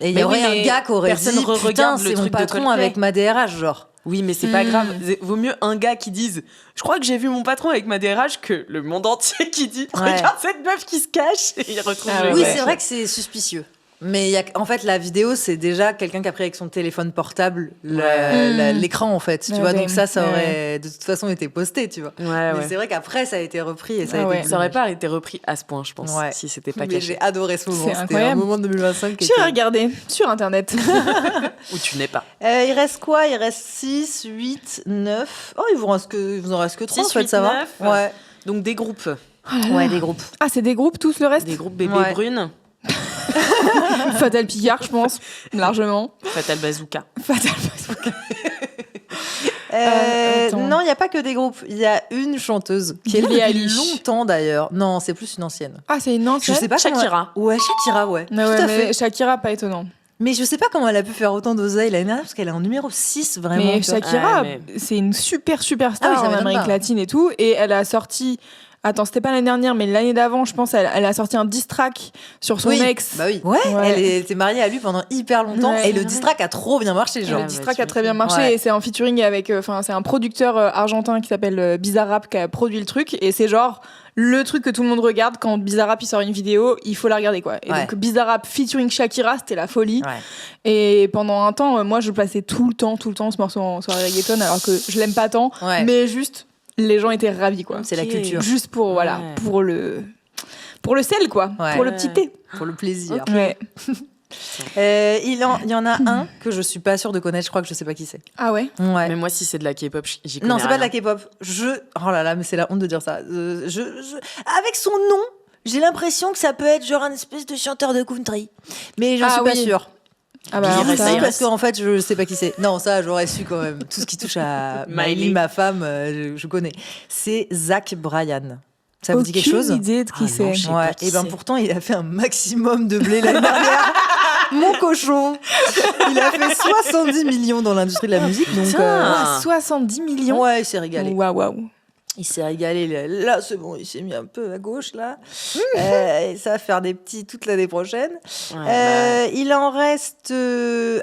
S3: Et il y
S2: Mais
S3: aurait
S2: oui,
S3: un
S2: mais
S3: gars qui aurait
S2: personne
S3: dit, putain,
S2: re-regarde le
S3: c'est mon
S2: truc de
S3: patron
S2: Coldplay.
S3: avec ma DRH, genre.
S2: Oui, mais c'est pas
S1: Hmm.
S2: grave. Vaut mieux un gars qui dise je crois que j'ai vu mon patron avec ma DRH que le monde entier qui dit
S3: Ouais.
S2: regarde cette meuf qui se cache et il retrouve
S1: Ah
S2: le
S1: ouais.
S3: Oui,
S2: gars.
S3: c'est vrai que c'est suspicieux. Mais en fait, la vidéo, c'est déjà quelqu'un qui a pris avec son téléphone portable
S1: Ouais.
S3: l'écran, en fait. Tu
S1: Ouais,
S3: vois,
S1: ouais.
S3: donc ça
S1: Ouais.
S3: aurait de toute façon été posté, tu vois.
S2: Ouais,
S3: Mais
S2: ouais.
S3: c'est vrai qu'après, ça a été repris et ça
S1: Ah
S3: a
S1: ouais.
S3: été
S2: Ça aurait pas été repris à ce point, je pense,
S3: Ouais.
S2: si c'était pas
S3: Mais
S2: caché.
S3: j'ai adoré ce moment.
S1: C'est
S3: C'était un
S1: incroyable.
S3: moment de 2025 qui
S1: J'ai
S3: était...
S1: regardé sur internet.
S2: Ou tu n'es pas.
S3: Il reste quoi? Il reste 6, 8, 9... Oh, il vous en reste que 3, en
S2: 6,
S3: fait,
S2: 8,
S3: ça va
S2: 9.
S3: Ouais.
S2: Donc des groupes.
S3: Ouais, des groupes.
S1: Ah, c'est des groupes tous le reste.
S2: Des groupes bébés
S3: Ouais.
S2: brunes.
S1: Fatal Picard, je pense, largement.
S2: Fatal Bazooka.
S1: Fatal Bazooka. attends.
S3: Non, il n'y a pas que des groupes. Il y a une chanteuse qui est là
S1: Billie
S3: depuis
S1: Eilish.
S3: longtemps d'ailleurs. Non, c'est plus une ancienne.
S1: Ah, c'est une ancienne.
S3: Je sais pas
S2: Shakira.
S3: comment... Ouais, Shakira, ouais.
S1: Ah
S3: Tout
S1: ouais,
S3: à
S1: mais
S3: fait.
S1: Shakira, pas étonnant.
S3: Mais je sais pas comment elle a pu faire autant d'oseille l'année dernière parce qu'elle est en numéro 6 vraiment.
S1: Mais
S3: tu vois.
S1: Shakira,
S2: Ouais,
S1: c'est une superstar
S3: Ah oui, ça
S1: en
S3: m'étonne
S1: Amérique
S3: pas.
S1: latine et tout. Et elle a sorti. Attends, c'était pas l'année dernière, mais l'année d'avant, je pense, elle a sorti un diss track sur son
S3: Oui,
S1: ex.
S3: bah oui. Ouais,
S1: Ouais.
S3: elle était mariée à lui pendant hyper longtemps
S1: Ouais.
S3: et le diss track a trop bien marché, genre.
S1: Le
S2: Ouais,
S1: diss
S2: bah,
S1: track
S2: tu
S1: a très bien
S2: m'étonnes.
S1: marché
S3: Ouais.
S1: et c'est en featuring avec. Enfin, c'est un producteur argentin qui s'appelle Bizarrap qui a produit le truc et c'est genre le truc que tout le monde regarde quand Bizarrap il sort une vidéo, il faut la regarder quoi. Et
S3: Ouais.
S1: donc Bizarrap featuring Shakira, c'était la folie.
S3: Ouais.
S1: Et pendant un temps, moi je plaçais tout le temps ce morceau en soirée reggaeton alors que je l'aime pas tant,
S3: Ouais.
S1: mais juste les gens étaient ravis quoi.
S3: C'est la
S2: Ok.
S3: culture.
S1: Juste pour voilà,
S2: Ouais.
S1: pour le sel quoi,
S3: Ouais.
S1: pour le petit thé.
S3: Pour le plaisir.
S2: Ok.
S1: Ouais.
S3: Il y en a un que je suis pas sûre de connaître, je crois que je sais pas qui c'est.
S1: Ah ouais.
S3: Ouais.
S2: Mais moi, si c'est de la K-pop, j'y connais
S3: Non, c'est pas de la
S2: rien.
S3: K-pop. Oh là là, mais c'est la honte de dire ça. Avec son nom, j'ai l'impression que ça peut être genre un espèce de chanteur de country. Mais je
S1: Ah
S3: suis pas
S1: oui.
S3: sûre.
S1: Ah bah
S2: Billy
S1: alors
S2: Ray
S1: ça-
S2: Cyrus.
S3: Parce qu'en fait, je sais pas qui c'est. Non, ça, j'aurais su quand même. Tout ce qui touche à
S2: Miley.
S3: Miley, ma femme, je connais. C'est Zach Bryan. Ça vous dit quelque
S1: aucune
S3: chose?
S1: idée de qui
S2: Ah
S1: c'est.
S2: non, je sais pas
S3: Ouais.
S2: qui
S3: Et ben
S2: c'est.
S3: pourtant, il a fait un maximum de blé l'année dernière. Mon cochon. Il a fait 70 millions dans l'industrie de la musique. Donc,
S2: Tiens.
S1: Ah, 70 millions.
S3: ouais, il s'est régalé.
S1: Waouh waouh.
S3: Il s'est régalé. Là, c'est bon, il s'est mis un peu à gauche, là. Et ça va faire des petits toute l'année prochaine.
S2: Ouais,
S3: Il en reste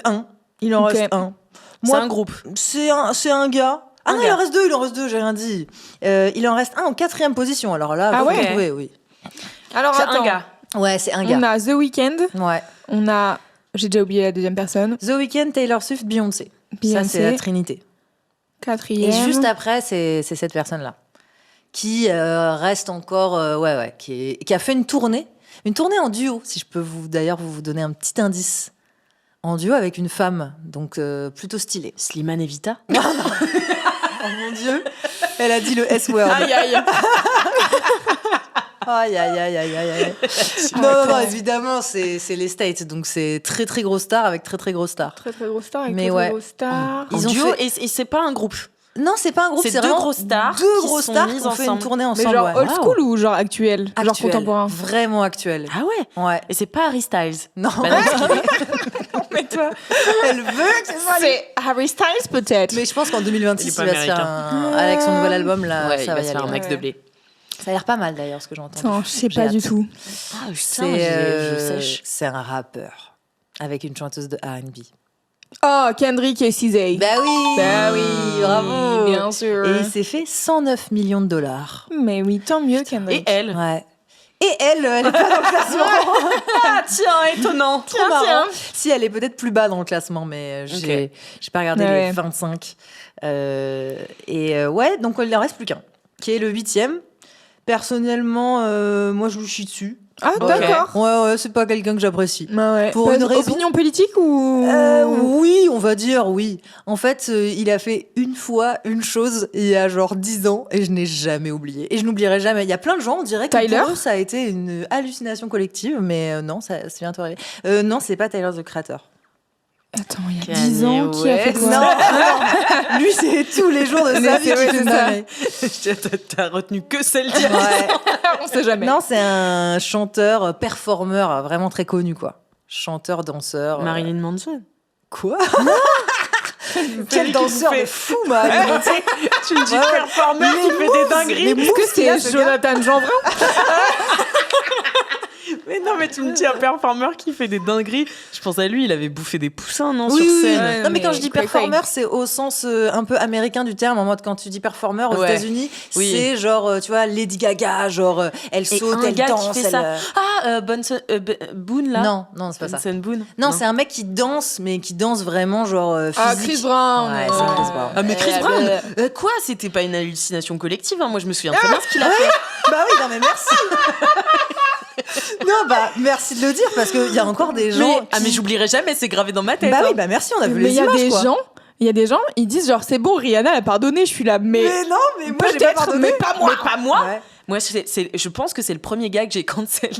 S3: un. Il en
S1: Ok.
S3: reste un.
S2: c'est un groupe.
S3: C'est un gars. Ah
S2: Un
S3: non,
S2: gars.
S3: il en reste deux, j'ai rien dit. Il en reste un en 4e position. Alors là,
S1: Ah
S3: vous
S1: ouais.
S3: trouvez, oui.
S1: Alors
S2: C'est
S1: attends.
S2: un gars.
S3: Ouais, c'est un
S1: On
S3: gars.
S1: a The Weeknd.
S3: Ouais.
S1: On a. J'ai déjà oublié la deuxième personne.
S3: The Weeknd, Taylor Swift, Beyoncé. Ça,
S1: Beyoncé.
S3: c'est la trinité.
S1: Quatrième.
S3: Et juste après, c'est cette personne-là qui reste encore, qui a fait une tournée en duo. Si je peux d'ailleurs vous donner un petit indice, en duo avec une femme, donc plutôt stylée.
S2: Slimane Evita.
S3: Oh mon Dieu, elle a dit le S-word.
S1: Aïe aïe.
S3: Aïe, aïe, aïe, aïe, aïe, aïe. Non, évidemment, c'est les States, donc c'est très très grosse star avec très très grosse star.
S1: Très très grosse star avec
S3: Mais
S1: très
S3: ouais.
S1: très grosse star.
S3: Ils ont
S2: duo
S3: fait-
S2: et c'est pas un groupe.
S3: Non, c'est pas un groupe,
S2: C'est
S3: c'est
S2: deux
S3: vraiment
S2: grosses stars
S3: deux
S2: qui
S3: grosses
S2: sont
S3: stars
S2: mises
S3: qui ont fait une
S2: ensemble.
S3: tournée
S1: Mais
S3: ensemble.
S1: genre
S3: ouais.
S1: old school ou genre actuel, genre
S3: Actuel,
S1: contemporain.
S3: Vraiment actuel.
S2: Ah ouais.
S3: Ouais.
S2: Et c'est pas Harry Styles.
S3: Non,
S2: Bah non,
S1: Mais toi,
S3: elle veut que ce soit lui.
S1: c'est Harry Styles peut-être.
S3: Mais je pense qu'en 2026,
S2: Il est
S3: il
S2: pas
S3: va se faire avec son nouvel album là,
S2: ouais, il
S3: ça
S2: va
S3: va y
S2: se faire un
S3: aller.
S2: max de
S1: Ouais.
S2: blé.
S3: Ça a l'air pas mal d'ailleurs ce que j'entends.
S1: Attends, je sais
S3: J'ai
S1: pas
S3: hâte.
S1: du tout.
S2: Ah, putain,
S3: C'est
S2: je sèche.
S3: c'est un rappeur avec une chanteuse de R&B.
S1: Oh, Kendrick et CZ.
S3: Bah oui,
S1: Bah oui,
S3: bravo.
S1: bien sûr.
S3: Et il s'est fait 109 millions de dollars.
S1: Mais oui, tant mieux,
S2: Et
S1: Kendrick.
S2: elle.
S3: Ouais. Et elle est pas dans le classement.
S2: Ah tiens, étonnant.
S3: Trop marrant. Si, elle est peut-être plus bas dans le classement, mais j'ai pas regardé
S1: Ouais.
S3: les 25. Ouais, donc il en reste plus qu'un, qui est le 8e. Personnellement, moi je lui chie dessus.
S1: Ah,
S2: Ok.
S1: d'accord.
S3: Ouais, c'est pas quelqu'un que j'apprécie.
S1: Bah ouais.
S3: Pour
S1: Pas
S3: une raison.
S1: Opinion politique ou.
S3: Oui, on va dire oui. En fait, il a fait une fois une chose il y a genre 10 ans et je n'ai jamais oublié. Et je n'oublierai jamais. Il y a plein de gens, on dirait que
S1: Tyler
S3: pour eux, ça a été une hallucination collective, mais non, ça c'est bientôt arrivé. Non, c'est pas Tyler, the Creator.
S1: Attends, il y a
S2: Kanye
S1: 10 ans, qui a fait
S2: West.
S1: quoi
S3: Non, lui, c'est tous les jours de sa
S1: Mais
S3: vie
S1: c'est vrai,
S3: qu'il fait
S1: c'est ça.
S3: ça.
S2: T'as retenu que celle-ci.
S3: Ouais.
S1: On sait jamais.
S3: Non, c'est un chanteur, performeur vraiment très connu, quoi. Chanteur, danseur.
S2: Marilyn Manson.
S3: Quoi
S2: Celui
S3: Quel
S2: qui
S3: danseur
S2: vous fait-
S3: de fou, Marilyn Manson.
S2: Tu me dis
S3: Ouais.
S2: performeur qui
S3: Les
S2: fait
S3: moves,
S2: des dingueries.
S3: les
S1: Est-ce que
S3: moves qu'il a,
S1: c'est
S3: ce gars.
S1: Jonathan Jeanbrun?
S2: Mais non, mais tu me dis un performeur qui fait des dingueries. Je pense à lui, il avait bouffé des poussins, non,
S3: Oui,
S2: sur
S3: oui,
S2: scène.
S3: oui.
S1: Ouais,
S3: Non, mais quand
S1: mais
S3: je dis
S1: cray-cray.
S3: performeur, c'est au sens un peu américain du terme. En mode, quand tu dis performeur aux
S2: Ouais.
S3: États-Unis,
S2: Oui.
S3: c'est genre, tu vois, Lady Gaga, genre, elle
S2: Et
S3: saute,
S2: un
S3: elle
S2: gars qui
S3: danse.
S2: fait
S3: elle,
S2: ça. Ah, Boone, là.
S3: Non, c'est pas ça.
S2: Bunsen Boone.
S3: Non, c'est un mec qui danse, mais qui danse vraiment, genre, physique.
S1: Ah, Chris Brown.
S3: Ouais, c'est Chris Brown.
S2: Ah, mais Chris
S1: Euh,
S2: Brown
S1: euh,
S2: Quoi C'était pas une hallucination collective, hein. Moi, je me souviens très bien ce qu'il a fait.
S3: Bah oui, non, mais merci. Non, bah, merci de le dire, parce qu'il y a encore des gens.
S2: Mais j'oublierai jamais, c'est gravé dans ma tête.
S3: Bah
S2: hein.
S3: oui, bah merci, on a vu
S1: Mais
S3: les
S1: il y a
S3: images,
S1: des
S3: quoi.
S1: gens, ils disent genre c'est bon, Rihanna a pardonné. Je suis là, mais
S3: Mais non, mais moi, j'ai pas
S1: peut-être,
S3: pardonné.
S1: mais pas moi.
S2: Mais pas moi.
S3: Ouais.
S2: Moi, je pense que c'est le premier gars que j'ai cancel.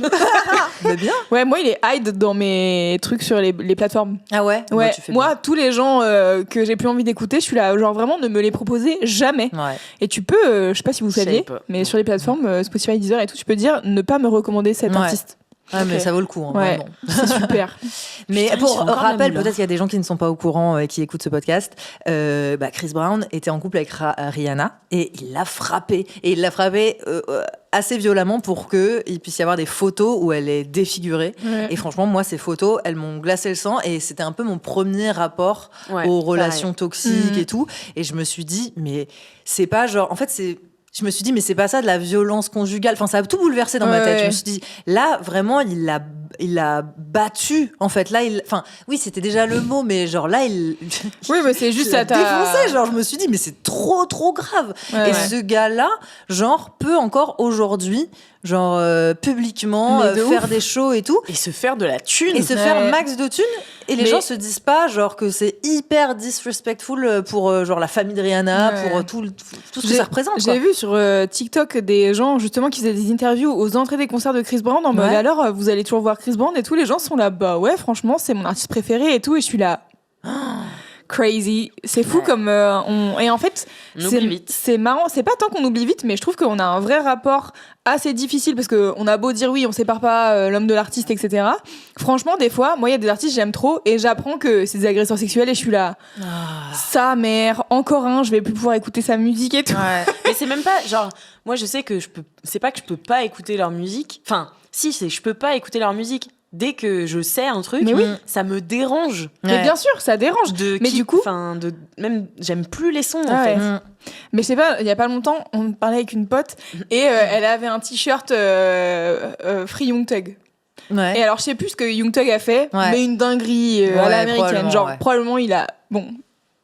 S3: Mais bien.
S1: Ouais, moi il est hide dans mes trucs sur les plateformes.
S3: Ah ouais.
S1: Ouais,
S3: Bah, tu fais
S1: moi tous les gens que j'ai plus envie d'écouter, je suis là, genre vraiment ne me les proposer jamais.
S3: bien. Ouais.
S1: Et tu peux, je sais pas si vous
S2: Je savais
S1: saviez,
S2: pas.
S1: mais sur les plateformes Spotify, Deezer et tout, tu peux dire ne pas me recommander cet
S3: Ouais.
S1: artiste.
S3: Ah, mais
S1: Ok.
S3: ça vaut le coup, hein,
S1: Ouais,
S3: vraiment.
S1: c'est super.
S3: Mais
S2: Putain, ils
S3: pour
S2: sont encore
S3: rappel,
S2: la moule,
S3: peut-être qu'il y a des gens qui ne sont pas au courant et qui écoutent ce podcast. Chris Brown était en couple avec Rihanna et il l'a frappée. Et il l'a frappée assez violemment pour qu'il puisse y avoir des photos où elle est défigurée.
S1: Ouais.
S3: Et franchement, moi, ces photos, elles m'ont glacé le sang et c'était un peu mon premier rapport
S2: Ouais,
S3: aux relations toxiques
S1: Mhm.
S3: et tout. Et je me suis dit, mais c'est pas genre. En fait, je me suis dit, mais c'est pas ça de la violence conjugale. Enfin, ça a tout bouleversé dans ma
S1: Ouais,
S3: tête. Je
S1: ouais.
S3: me suis dit, là, vraiment, il l'a battu. En fait, là, enfin, oui, c'était déjà le mot, mais genre là,
S1: Oui, mais c'est juste
S3: il l'a
S1: à ta.
S3: défoncé. Genre, je me suis dit, mais c'est trop, trop grave.
S1: Ouais,
S3: Et
S1: ouais.
S3: ce gars-là, genre, peut encore aujourd'hui, genre, publiquement,
S1: Mais de
S3: faire
S1: ouf.
S3: des shows et tout.
S2: Et se faire de la thune.
S3: Et se
S1: Ouais.
S3: faire max de thunes. Et les
S1: Mais-
S3: gens se disent pas, genre, que c'est hyper disrespectful pour, genre, la famille de Rihanna,
S1: Ouais.
S3: pour tout ce que
S1: J'ai-
S3: ça représente. quoi.
S1: J'ai vu sur TikTok des gens justement qui faisaient des interviews aux entrées des concerts de Chris Brown en mode
S3: Ouais.
S1: alors vous allez toujours voir Chris Brown et tous les gens sont là bah ouais franchement c'est mon artiste préféré et tout et je suis là crazy c'est fou
S2: Ouais.
S1: comme et en fait
S2: On oublie vite.
S1: c'est marrant c'est pas tant qu'on oublie vite mais je trouve qu'on a un vrai rapport assez difficile parce que on a beau dire oui on sépare pas l'homme de l'artiste etc franchement des fois moi il y a des artistes j'aime trop et j'apprends que c'est des agresseurs sexuels et je suis là sa mère encore un je vais plus pouvoir écouter sa musique et tout.
S2: Mais c'est même pas genre moi je sais que je peux c'est pas que je peux pas écouter leur musique. Enfin, si c'est je peux pas écouter leur musique, dès que je sais un truc,
S1: Mais oui.
S2: ça me dérange.
S1: Mais bien sûr, ça dérange. Mais du coup,
S2: même j'aime plus les sons en
S1: Ah
S2: fait.
S1: ouais. Mais je sais pas, il y a pas longtemps, on parlait avec une pote et elle avait un t-shirt Free Young Thug.
S3: Ouais.
S1: Et alors je sais plus ce que Young Thug a fait,
S3: Ouais.
S1: mais une dinguerie à
S3: Ouais,
S1: l'américaine.
S3: probablement,
S1: Genre
S3: ouais.
S1: probablement il a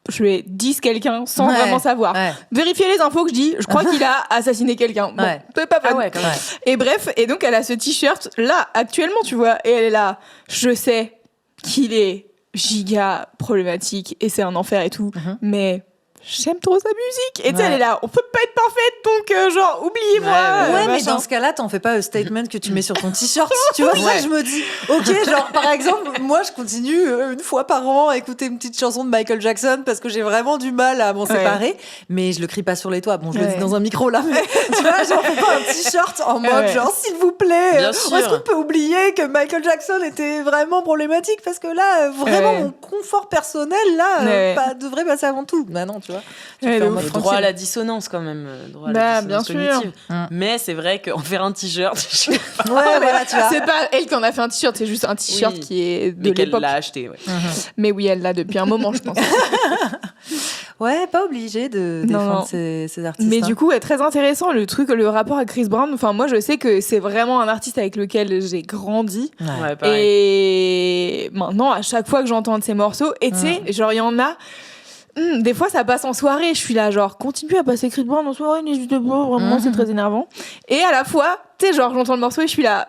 S1: je lui ai dit quelqu'un sans vraiment savoir.
S3: Ouais.
S1: Vérifiez les infos que je dis. Je crois qu'il a assassiné quelqu'un. Bon,
S3: Ouais.
S1: c'est pas fun.
S2: Ah ouais, quand même.
S1: Et bref, et donc elle a ce t-shirt là actuellement, tu vois, et elle est là. Je sais qu'il est giga problématique et c'est un enfer et tout, mais j'aime trop sa musique. Et tu sais, elle est là. On peut pas être parfaite, donc genre oubliez-moi.
S3: Ouais, mais
S1: machin.
S3: dans ce cas-là, t'en fais pas un statement que tu mets sur ton t-shirt. Tu vois, c'est ça que je me dis. Ok, genre, par exemple, moi, je continue une fois par an à écouter une petite chanson de Michael Jackson parce que j'ai vraiment du mal à m'en séparer. Mais je le crie pas sur les toits. Bon, je le dis dans un micro là, mais tu vois, genre, fais pas un t-shirt en mode genre, s'il vous plaît,
S2: Bien
S3: est-ce
S2: sûr.
S3: qu'on peut oublier que Michael Jackson était vraiment problématique parce que là, vraiment, mon confort personnel, là, devrait passer avant tout. Bah non, tu vois.
S1: Ouais, de ouf.
S2: Le droit à la dissonance quand même, droit à la
S1: Bah,
S2: dissonance
S1: bien sûr.
S2: cognitive. Mais c'est vrai qu'en faire un t-shirt, je sais pas.
S3: Ouais, voilà, tu vois.
S1: C'est pas elle qui en a fait un t-shirt, c'est juste un t-shirt
S2: Oui.
S1: qui est de
S2: Mais qu'elle
S1: l'époque.
S2: l'a acheté, ouais.
S1: Mais oui, elle l'a depuis un moment, je pense.
S3: Ouais, pas obligé de défendre ces artistes.
S1: Mais du coup, très intéressant le rapport à Chris Brown. Enfin, moi, je sais que c'est vraiment un artiste avec lequel j'ai grandi.
S2: Ouais, pareil.
S1: Et maintenant, à chaque fois que j'entends un de ses morceaux, et tu sais, genre, il y en a. Des fois, ça passe en soirée. Je suis là, genre, continue à passer Chris Brown en soirée, n'hésitez pas. Vraiment, c'est très énervant. Et à la fois, tu sais, genre, j'entends le morceau et je suis là.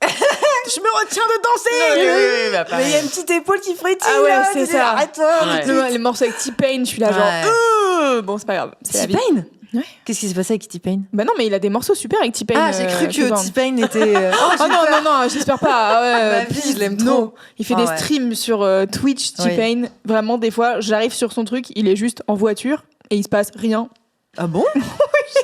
S1: Je me retiens de danser.
S3: Mais il y a une petite épaule qui frétille.
S1: Ah ouais,
S3: là,
S1: c'est
S3: tu dis,
S1: ça.
S3: Arrête-toi.
S1: Les morceaux avec T-Pain, je suis là, genre. Bon, c'est pas grave. C'est la vie.
S3: T-Pain.
S1: Ouais.
S3: Qu'est-ce qui s'est passé avec T-Pain?
S1: Bah non, mais il a des morceaux super avec T-Pain.
S3: Ah, j'ai cru
S1: Chris
S3: que
S1: Brown.
S3: T-Pain était.
S1: Oh non, j'espère pas.
S3: Ma vie, je l'aime trop.
S1: Non. Il fait
S3: Ah
S1: des
S3: ouais.
S1: streams sur Twitch, T-Pain. Vraiment, des fois, j'arrive sur son truc, il est juste en voiture et il se passe rien.
S3: Ah bon?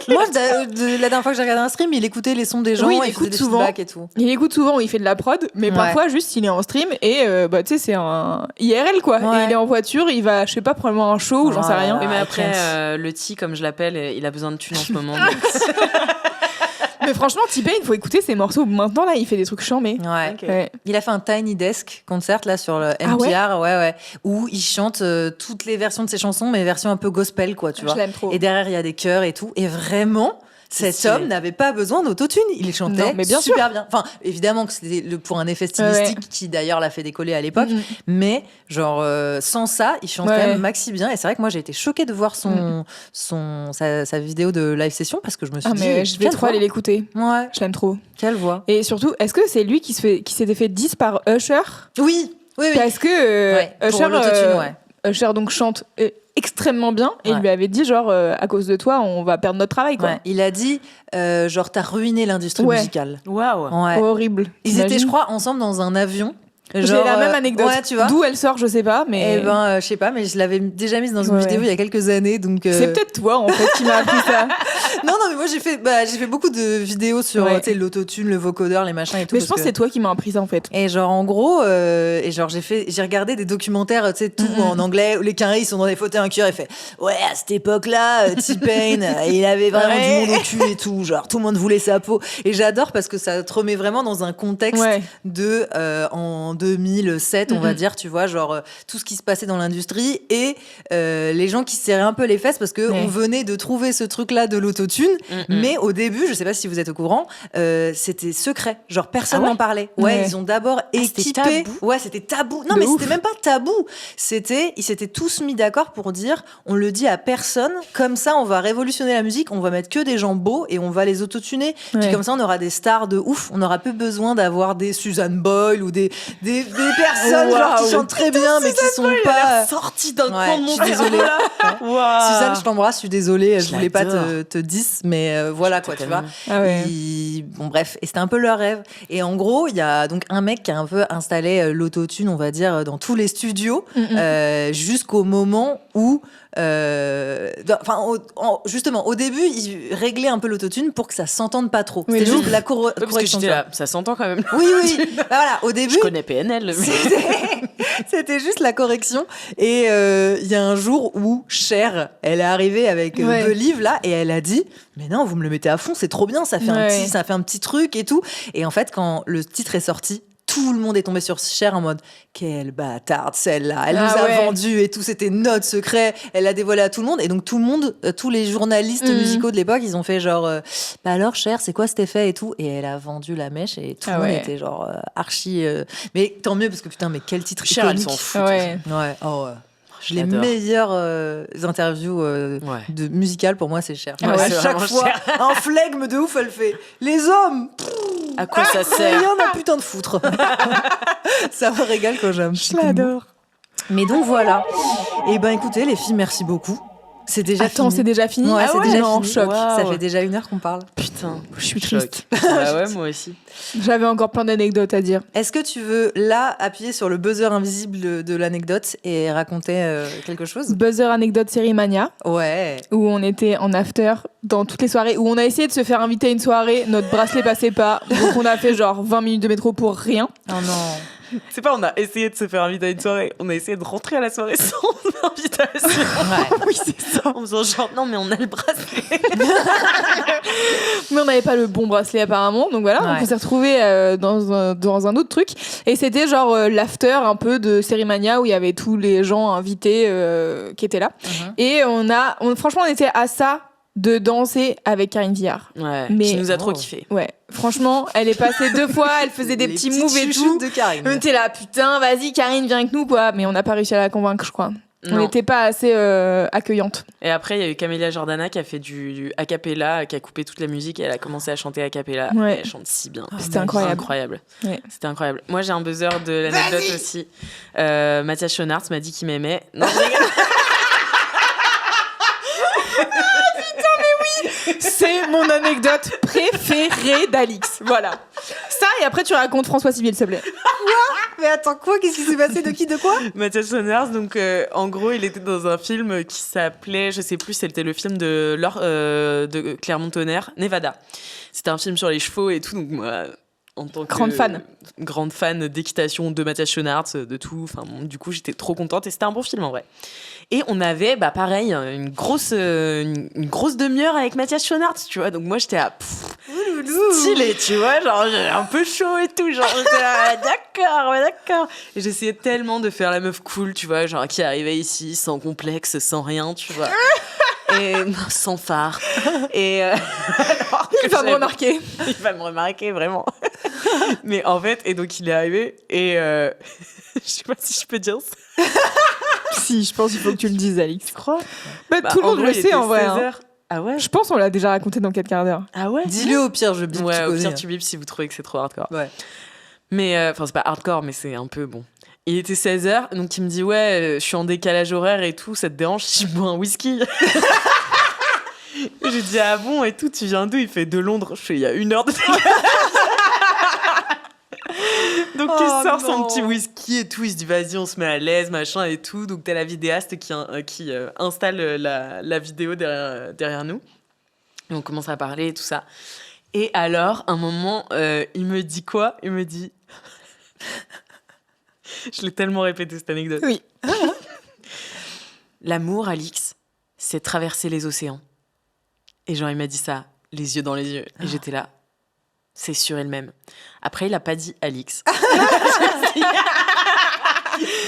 S3: Moi, la dernière fois que j'ai regardé un stream, il écoutait les sons des gens,
S1: Oui, il
S3: il
S1: écoute
S3: faisait des
S1: souvent.
S3: feedbacks et tout.
S1: Il écoute souvent, il fait de la prod, mais parfois, juste, il est en stream et bah, tu sais, c'est un IRL, quoi.
S3: Ouais.
S1: Et il est en voiture, il va, je sais pas, probablement à un show ou j'en sais rien.
S2: Oui, mais
S3: Ah,
S2: après,
S3: Chance.
S2: le T, comme je l'appelle, il a besoin de thunes en ce moment. donc-
S1: Mais franchement, T-Pain, il faut écouter ses morceaux. Maintenant, là, il fait des trucs chambés.
S3: Ouais.
S2: Ok.
S1: Ouais.
S3: Il a fait un Tiny Desk concert là sur le NPR, ouais, où il chante toutes les versions de ses chansons, mais versions un peu gospel, quoi, tu
S1: Je
S3: vois.
S1: l'aime trop.
S3: Et derrière, il y a des chœurs et tout. Et vraiment, cet
S2: stylé.
S3: homme n'avait pas besoin d'autotune. Il chantait
S1: Non, mais bien
S3: super bien. Enfin, évidemment que c'était pour un effet stylistique qui d'ailleurs l'a fait décoller à l'époque. Mais genre, sans ça, il chante quand même maxi bien. Et c'est vrai que moi, j'ai été choquée de voir sa vidéo de live session parce que je me suis dit,
S1: mais je vais
S3: quelle
S1: trop
S3: voix.
S1: aller l'écouter.
S3: Ouais,
S1: Je l'aime trop.
S3: quelle voix.
S1: Et surtout, est-ce que c'est lui qui s'était fait 10 par Usher?
S3: Oui.
S1: Parce que
S3: Ouais, pour
S1: Usher,
S3: l'autotune, ouais.
S1: Usher donc chante extrêmement bien et il lui avait dit genre à cause de toi on va perdre notre travail quoi.
S3: Ouais, il a dit genre t'as ruiné l'industrie musicale.
S2: Waouh.
S3: Ouais.
S1: Horrible.
S3: Ils étaient je crois ensemble dans un avion.
S1: J'ai
S3: Genre,
S1: la même anecdote.
S3: Ouais, tu vois.
S1: D'où elle sort je sais pas mais.
S3: Eh ben je sais pas mais je l'avais déjà mise dans une vidéo il y a quelques années donc.
S1: C'est peut-être toi en fait qui m'a appris ça.
S3: Non mais moi j'ai fait beaucoup de vidéos sur tu sais, l'autotune, le vocodeur, les machins et tout.
S1: Mais je pense que c'est toi qui m'as appris ça en fait.
S3: Et genre en gros j'ai regardé des documentaires tu sais tout en anglais où les carrés ils sont dans des fauteuils en cuir et fait ouais à cette époque-là T-Pain il avait vraiment du monde au cul et tout genre tout le monde voulait sa peau et j'adore parce que ça te remet vraiment dans un contexte de en 2007 on va dire tu vois genre tout ce qui se passait dans l'industrie et les gens qui se serraient un peu les fesses parce que on venait de trouver ce truc-là de l'autotune mais au début je sais pas si vous êtes au courant c'était secret genre personne n'en parlait ils ont d'abord équipé c'était tabou non mais c'était même pas tabou ils s'étaient tous mis d'accord pour dire on le dit à personne comme ça on va révolutionner la musique on va mettre que des gens beaux et on va les autotuner puis comme ça on aura des stars de ouf on n'aura plus besoin d'avoir des Suzanne Boyle ou des personnes genre qui chantent très bien mais qui sont pas
S2: sorties d'un coin de mon
S3: je suis désolée Suzanne je t'embrasse je suis désolée je voulais pas te dire mais voilà quoi tu vois bon bref et c'était un peu leur rêve et en gros il y a donc un mec qui a un peu installé l'autotune on va dire dans tous les studios jusqu'au moment où justement au début il réglait un peu l'autotune pour que ça s'entende pas trop c'était juste la correction
S2: là, ça s'entend quand même
S3: oui voilà au début
S2: je connais PNL
S3: c'était juste la correction et il y a un jour où Cher elle est arrivée avec Believe là et elle a dit mais non vous me le mettez à fond c'est trop bien ça fait un petit truc et tout et en fait quand le titre est sorti tout le monde est tombé sur Cher en mode quelle bâtarde celle-là, elle nous
S1: Ah
S3: a
S1: ouais.
S3: vendu et tout, c'était notre secret, elle l'a dévoilé à tout le monde. Et donc tout le monde, tous les journalistes musicaux de l'époque, ils ont fait genre bah alors Cher, c'est quoi cet effet et tout. Et elle a vendu la mèche et tout le monde était genre archi. Mais tant mieux parce que putain, mais quel titre
S2: Cher, elle
S3: iconique.
S2: s'en fout.
S1: Ouais.
S3: Ouais, oh ouais.
S2: Je
S3: Les
S2: l'adore.
S3: meilleures interviews
S2: Ouais.
S3: de musicales pour moi, c'est Cher.
S2: Ouais,
S3: À
S2: c'est
S3: chaque
S2: vraiment
S3: fois,
S2: Cher.
S3: un flegme de ouf, elle fait les hommes.
S2: À quoi ça sert?
S3: Rien à putain de foutre. Ça me régale quand j'aime.
S1: Je l'adore.
S3: Mais donc voilà. Et ben écoutez les filles, merci beaucoup. C'est déjà
S1: Attends,
S3: fini.
S1: c'est déjà fini?
S3: Ouais, c'est déjà
S1: non,
S3: fini.
S1: choc.
S2: Waouh.
S3: Ça fait déjà 1 heure qu'on parle.
S2: Putain,
S1: Je suis
S2: choc.
S1: triste.
S2: Ouais, moi aussi.
S1: J'avais encore plein d'anecdotes à dire.
S3: Est-ce que tu veux là appuyer sur le buzzer invisible de l'anecdote et raconter quelque chose?
S1: Buzzer anecdote série Mania,
S3: Ouais.
S1: où on était en after dans toutes les soirées, où on a essayé de se faire inviter à une soirée, notre bracelet passait pas, donc on a fait genre 20 minutes de métro pour rien.
S3: Oh non.
S2: C'est pas, on a essayé de se faire inviter à une soirée, on a essayé de rentrer à la soirée sans invitation.
S3: Ouais.
S1: Oui, c'est ça.
S2: En faisant genre, non, mais on a le bracelet.
S1: Mais on n'avait pas le bon bracelet apparemment, donc voilà,
S3: Ouais.
S1: donc on s'est retrouvés dans un autre truc, et c'était genre l'after un peu de série Mania, où il y avait tous les gens invités qui étaient là. Et franchement, on était à ça de danser avec Karine Viard.
S2: Ouais,
S1: Mais-
S2: qui nous a trop
S3: Oh.
S2: kiffé.
S1: Ouais, franchement, elle est passée 2 fois, elle faisait des
S3: Les
S1: petits
S3: petites
S1: moves et
S3: chouchoutes
S1: tout.
S3: de Karine.
S1: On était là, putain, vas-y, Karine, viens avec nous, quoi. Mais on n'a pas réussi à la convaincre, je crois. On
S2: Non.
S1: n'était pas assez accueillante.
S2: Et après, il y a eu Camélia Jordana qui a fait du a cappella, qui a coupé toute la musique et elle a commencé à chanter a cappella.
S1: Ouais.
S2: Et elle chante si bien.
S1: C'était incroyable.
S2: Incroyable.
S1: Ouais.
S2: C'était incroyable. Moi, j'ai un buzzer de l'anecdote aussi. Mathias Schoenaerts m'a dit qu'il m'aimait. Non, je rigole.
S1: C'est mon anecdote préférée d'Alix. Voilà. Ça, et après, tu racontes François Civil, s'il te plaît.
S3: Mais attends, quoi? Qu'est-ce qui s'est passé? De qui? De quoi?
S2: Mathias Schoenaerts, donc en gros, il était dans un film qui s'appelait, je sais plus, c'était le film de Clermont-Tonnerre, Nevada. C'était un film sur les chevaux et tout, donc moi, en tant que grande fan d'équitation, de Mathias Schoenaerts, de tout, enfin bon, du coup, j'étais trop contente et c'était un bon film en vrai. Et on avait, bah pareil, une grosse demi-heure avec Mathias Schoenaerts, tu vois, donc moi j'étais à stylé, tu vois, genre un peu chaud et tout, genre j'étais là, d'accord. Et j'essayais tellement de faire la meuf cool, tu vois, genre qui arrivait ici sans complexe, sans rien, tu vois. Et sans phare. Et alors que
S1: Il va me
S2: j'avais-
S1: remarquer.
S2: Il va me remarquer, vraiment. Mais en fait, et donc il est arrivé, et je sais pas si je peux dire ça.
S1: Si, je pense qu'il faut que tu le dises, Alix. Tu crois? Bah,
S2: Bah,
S1: tout le
S2: en
S1: monde
S2: gros,
S1: le
S2: il
S1: sait,
S2: était
S1: en vrai.
S2: 16
S1: hein.
S2: heures. Ah ouais?
S1: Je pense qu'on l'a déjà raconté dans 4 quarts d'heure.
S2: Ah ouais?
S3: Dis-le au pire, je bip.
S2: Ouais,
S3: tu
S2: au
S3: connais.
S2: pire, tu bipes si vous trouvez que c'est trop hardcore.
S3: Ouais.
S2: Mais, enfin, c'est pas hardcore, mais c'est un peu bon. Il était 16h, donc il me dit, ouais, je suis en décalage horaire et tout, ça te dérange si je bois un whisky? J'ai dit, ah bon, et tout, tu viens d'où? Il fait, de Londres. Je fais, il y a 1 heure de décalage. Donc il
S3: Oh
S2: sort son
S3: non.
S2: petit whisky et tout, il se dit, vas-y, on se met à l'aise, machin et tout. Donc t'as la vidéaste qui installe la vidéo derrière nous. Et on commence à parler et tout ça. Et alors, un moment, il me dit quoi? Il me dit... Je l'ai tellement répété, cette anecdote.
S1: Oui.
S2: L'amour, Alix, c'est traverser les océans. Et genre, il m'a dit ça, les yeux dans les yeux. Et j'étais là, c'est sur elle-même. Après, il a pas dit Alix.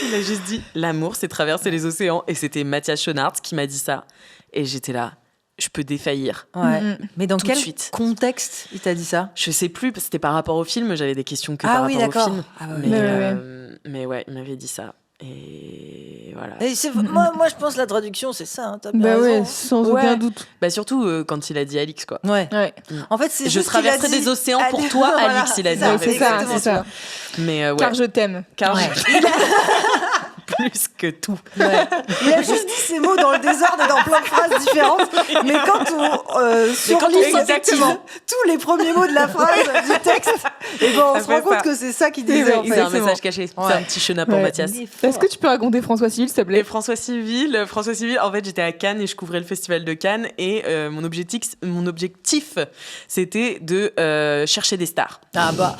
S2: Il a juste dit, l'amour, c'est traverser les océans. Et c'était Mathias Schoenaerts qui m'a dit ça. Et j'étais là, je peux défaillir.
S3: Ouais.
S1: Mhm.
S3: Mais dans
S2: Tout
S3: quel
S2: de suite.
S3: contexte il t'a dit ça?
S2: Je sais plus, parce que c'était par rapport au film, j'avais des questions que
S3: Ah
S2: par
S3: oui,
S2: rapport au
S3: d'accord.
S2: film.
S3: Ah ouais.
S2: Mais ouais, il m'avait dit ça. Et voilà.
S3: Et moi, je pense que la traduction, c'est ça. Hein, t'as bien
S1: Bah ouais,
S3: raison.
S1: sans
S2: Ouais.
S1: aucun doute.
S2: Bah surtout quand il a dit Alix, quoi.
S3: Ouais.
S1: Ouais.
S3: En fait, c'est
S2: Je
S3: juste qu'il a
S2: traverserai
S3: dit-
S2: des océans pour toi,
S3: Voilà,
S2: Alix, il a dit.
S3: ça,
S2: en fait.
S1: c'est ça,
S3: exactement
S1: c'est ça.
S2: Mais ouais,
S1: Car je t'aime.
S2: car
S3: Ouais.
S2: plus que tout.
S3: Ouais. Il a juste dit ces mots dans le désordre et dans plein de phrases différentes. Mais quand on surlit
S2: exactement.
S3: tous les premiers mots de la phrase du texte, et ben on
S2: Ça
S3: se
S2: fait
S3: rend compte
S2: ça.
S3: que c'est ça qu'il disait. En
S2: C'est
S3: fait.
S2: un message caché. C'est un petit chenap pour
S1: Ouais.
S2: Mathias.
S1: Est-ce que tu peux raconter François Civil, s'il te
S2: Et
S1: plaît?
S2: François Civil, en fait, j'étais à Cannes et je couvrais le festival de Cannes et mon objectif, c'était de chercher des stars.
S3: Ah bah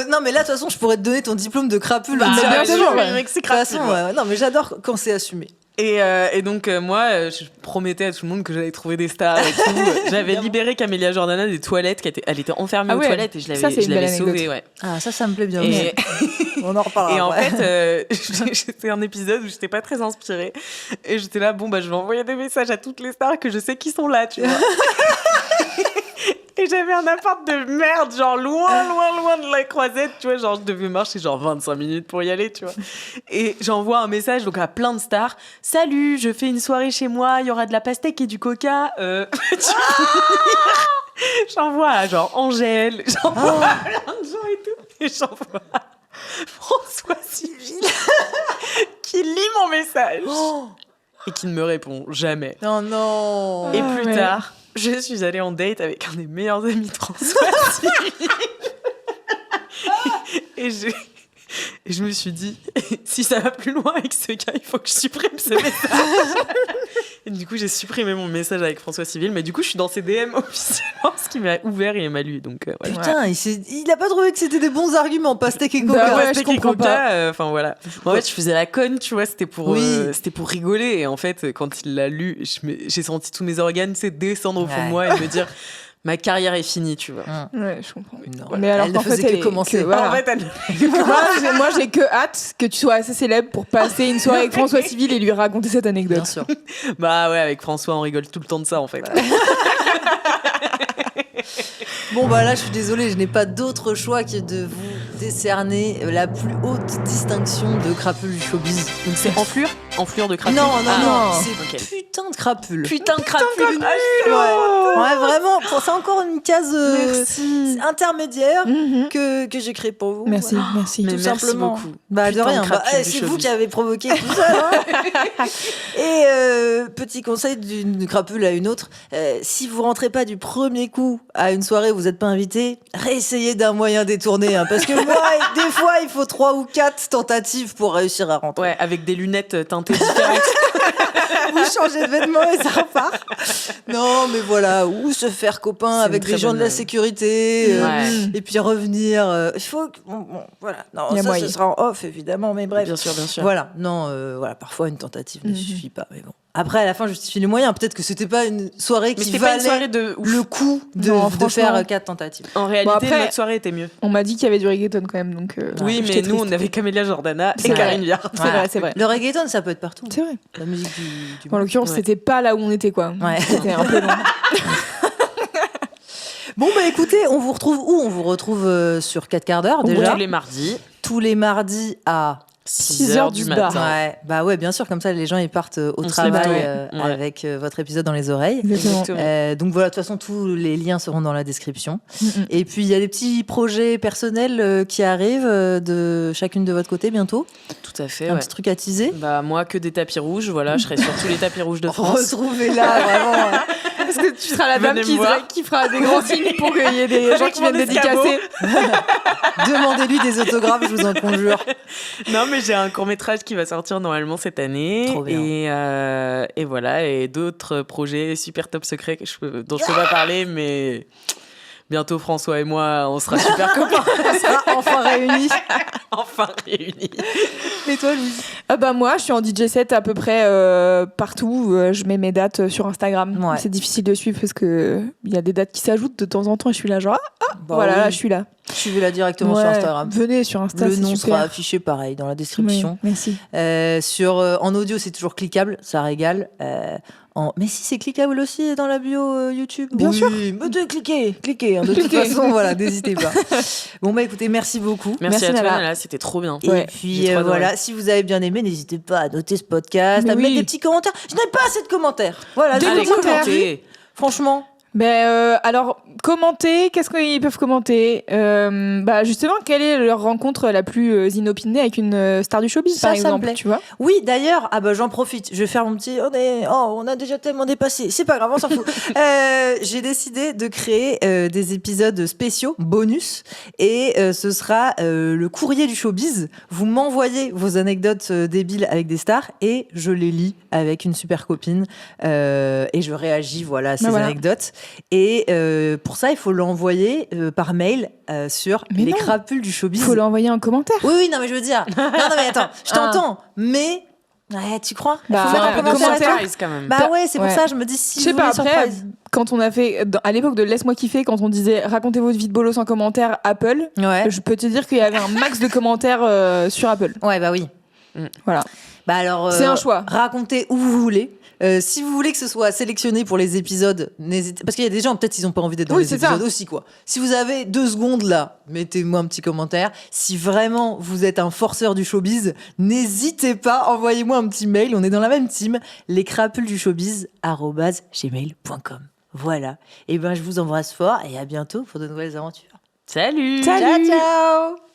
S3: non mais là de toute façon je pourrais te donner ton diplôme de crapule
S1: Bah, bien
S3: directement.
S1: sûr,
S3: De
S1: ouais.
S2: mec, c'est
S3: toute façon,
S2: crapule.
S3: non mais j'adore quand c'est assumé.
S2: Et donc, moi, je promettais à tout le monde que j'allais trouver des stars et tout. J'avais libéré Camélia Jordana des toilettes. Elle était enfermée aux toilettes et je l'avais sauvée. Ouais.
S3: Ah, ça me plaît bien.
S2: Et,
S3: on en reparlera.
S2: et en fait, c'était un épisode où j'étais pas très inspirée. Et j'étais là, je vais envoyer des messages à toutes les stars que je sais qui sont là, tu vois. Et j'avais un appart de merde, genre loin de la croisette, tu vois, genre je devais marcher genre 25 minutes pour y aller, tu vois. Et j'envoie un message donc à plein de stars. Salut, je fais une soirée chez moi, il y aura de la pastèque et du coca. J'envoie à genre Angèle, j'envoie à plein de gens et tout. Et j'envoie à François Civil qui lit mon message et qui ne me répond jamais.
S3: Non.
S2: Et plus tard, je suis allée en date avec un des meilleurs amis de François Civil. Et je me suis dit, si ça va plus loin avec ce gars, il faut que je supprime ce message. Et du coup, j'ai supprimé mon message avec François Civil, mais du coup, je suis dans ses DM officiellement, ce qui m'a ouvert et il m'a lu. Donc, voilà.
S3: Putain, il a pas trouvé que c'était des bons arguments, pastèque et coca.
S2: Pastèque et coca, enfin voilà. En fait, je faisais la conne, tu vois, c'était pour rigoler. Et en fait, quand il l'a lu, j'ai senti tous mes organes descendre au fond de moi et me dire... Ma carrière est finie, tu vois.
S1: Ouais, je comprends.
S3: Non, mais alors, elle ne faisait que commencer.
S1: Voilà.
S2: En fait,
S1: moi, j'ai que hâte que tu sois assez célèbre pour passer une soirée avec François Civil et lui raconter cette anecdote.
S3: Bien sûr.
S2: Bah ouais, avec François, on rigole tout le temps de ça, en fait.
S3: Bon, bah là, je suis désolée, je n'ai pas d'autre choix que de vous décerner la plus haute distinction de crapule du showbiz.
S2: Donc c'est enflure de crapule.
S3: Non,
S2: c'est
S3: okay. Putain de crapule.
S2: Putain de crapule.
S3: Ouais, vraiment, c'est encore une case intermédiaire que j'ai créée pour vous.
S1: Merci,
S3: voilà.
S1: merci.
S3: Tout simplement.
S2: Beaucoup.
S3: Bah, de rien. C'est vous qui avez provoqué tout ça. Hein. Et petit conseil d'une crapule à une autre, si vous rentrez pas du premier coup à une soirée où vous n'êtes pas invité, réessayez d'un moyen détourné. Hein, parce que moi, des fois, il faut 3 ou 4 tentatives pour réussir à rentrer.
S2: Ouais, avec des lunettes teintées différentes.
S3: Vous changez de vêtements et ça repart. Non, mais voilà, ou se faire copain avec des gens de la sécurité, et puis revenir. Il faut que... voilà. Non, ça, ce sera en off, évidemment, mais bref.
S2: Bien sûr.
S3: Voilà, non, voilà, parfois une tentative ne suffit pas, mais bon. Après, à la fin, justifie les moyens. Peut-être que c'était pas une soirée qui valait le coup de faire 4 tentatives.
S2: En réalité, notre soirée était mieux.
S1: On m'a dit qu'il y avait du reggaeton quand même, donc.
S2: Oui, mais nous, on avait Camélia Jordana et Karine Viard.
S1: C'est vrai.
S3: Le reggaeton, ça peut être partout.
S1: C'est vrai.
S3: La musique du
S1: en l'occurrence, c'était pas là où on était, quoi.
S3: Ouais.
S1: C'était un peu long.
S3: Bon, bah écoutez, on vous retrouve où ? On vous retrouve sur 4 quarts d'heure déjà. Tous les mardis à
S1: 6h du matin.
S3: Ouais, bah ouais, bien sûr, comme ça les gens ils partent au travail avec votre épisode dans les oreilles. Donc voilà, de toute façon tous les liens seront dans la description. Et puis il y a des petits projets personnels qui arrivent de chacune de votre côté bientôt.
S2: Tout à fait.
S3: Un petit truc à teaser.
S2: Bah moi que des tapis rouges, voilà, je serai sur tous les tapis rouges de France.
S3: Retrouvez-la vraiment.
S1: Parce que tu seras la dame qui fera des grands signes pour qu'il y ait des gens qui viennent dédicacer.
S3: Demandez-lui des autographes, je vous en conjure.
S2: Non, mais j'ai un court-métrage qui va sortir normalement cette année.
S3: Trop bien.
S2: Et voilà, et d'autres projets super top secrets dont je peux pas parler, mais bientôt François et moi, on sera super copains.
S3: On sera enfin réunis.
S1: Et toi, Louise ? Bah moi, je suis en DJ set à peu près partout. Je mets mes dates sur Instagram. Ouais. C'est difficile de suivre parce que il y a des dates qui s'ajoutent de temps en temps et je suis là genre là, je suis là.
S3: Suivez-la directement sur Instagram.
S1: Venez sur Insta.
S3: Le nom sera affiché pareil dans la description.
S1: Oui, merci.
S3: En audio, c'est toujours cliquable, ça régale. Mais si c'est cliquable aussi dans la bio YouTube.
S1: Bien sûr.
S3: Mais cliquez. Hein, de toute façon, voilà, n'hésitez pas. Bon bah écoutez, merci beaucoup.
S2: Merci à toi, Nala, c'était trop bien.
S3: Et puis voilà, si vous avez bien aimé, n'hésitez pas à noter ce podcast, à mettre des petits commentaires. Je n'ai pas assez de commentaires. Voilà,
S2: commenter.
S3: Franchement.
S1: Alors, commenter, qu'est-ce qu'ils peuvent commenter justement, quelle est leur rencontre la plus inopinée avec une star du showbiz, par exemple, tu vois ?
S3: Oui, d'ailleurs, j'en profite. Je vais faire mon petit... on a déjà tellement dépassé. C'est pas grave, on s'en fout. J'ai décidé de créer des épisodes spéciaux, bonus, et ce sera le courrier du showbiz. Vous m'envoyez vos anecdotes débiles avec des stars, et je les lis avec une super copine, et je réagis à ces anecdotes. Et pour ça, il faut l'envoyer par mail sur les crapules du showbiz.
S1: Il faut l'envoyer en commentaire.
S3: Oui, non, mais je veux dire... Non, mais attends, je t'entends, mais... Ouais, tu crois?
S1: Bah,
S3: Faut mettre
S2: un
S3: un
S2: peu de
S3: commentaire et tout.
S2: surprise quand même.
S3: Bah ouais, c'est pour
S1: Ouais.
S3: ça, je me dis si
S1: Je sais
S3: vous
S1: pas,
S3: voulez
S1: après,
S3: surprise.
S1: quand on a fait, à l'époque de Laisse-moi kiffer, quand on disait racontez votre vie de bolos en commentaire Apple,
S3: Ouais.
S1: je peux te dire qu'il y avait un max de commentaires sur Apple.
S3: Ouais, bah oui.
S1: Voilà.
S3: Bah alors,
S1: C'est un choix.
S3: Racontez où vous voulez. Si vous voulez que ce soit sélectionné pour les épisodes, n'hésitez. Parce qu'il y a des gens, peut-être, ils n'ont pas envie d'être dans
S1: Oui,
S3: les
S1: c'est
S3: épisodes
S1: ça.
S3: aussi, quoi. Si vous avez 2 secondes là, mettez-moi un petit commentaire. Si vraiment vous êtes un forceur du showbiz, n'hésitez pas, envoyez-moi un petit mail. On est dans la même team, lescrapulesdushowbiz@gmail.com. Voilà. Et ben, je vous embrasse fort et à bientôt pour de nouvelles aventures.
S2: Salut.
S1: Salut.
S3: Ciao, ciao.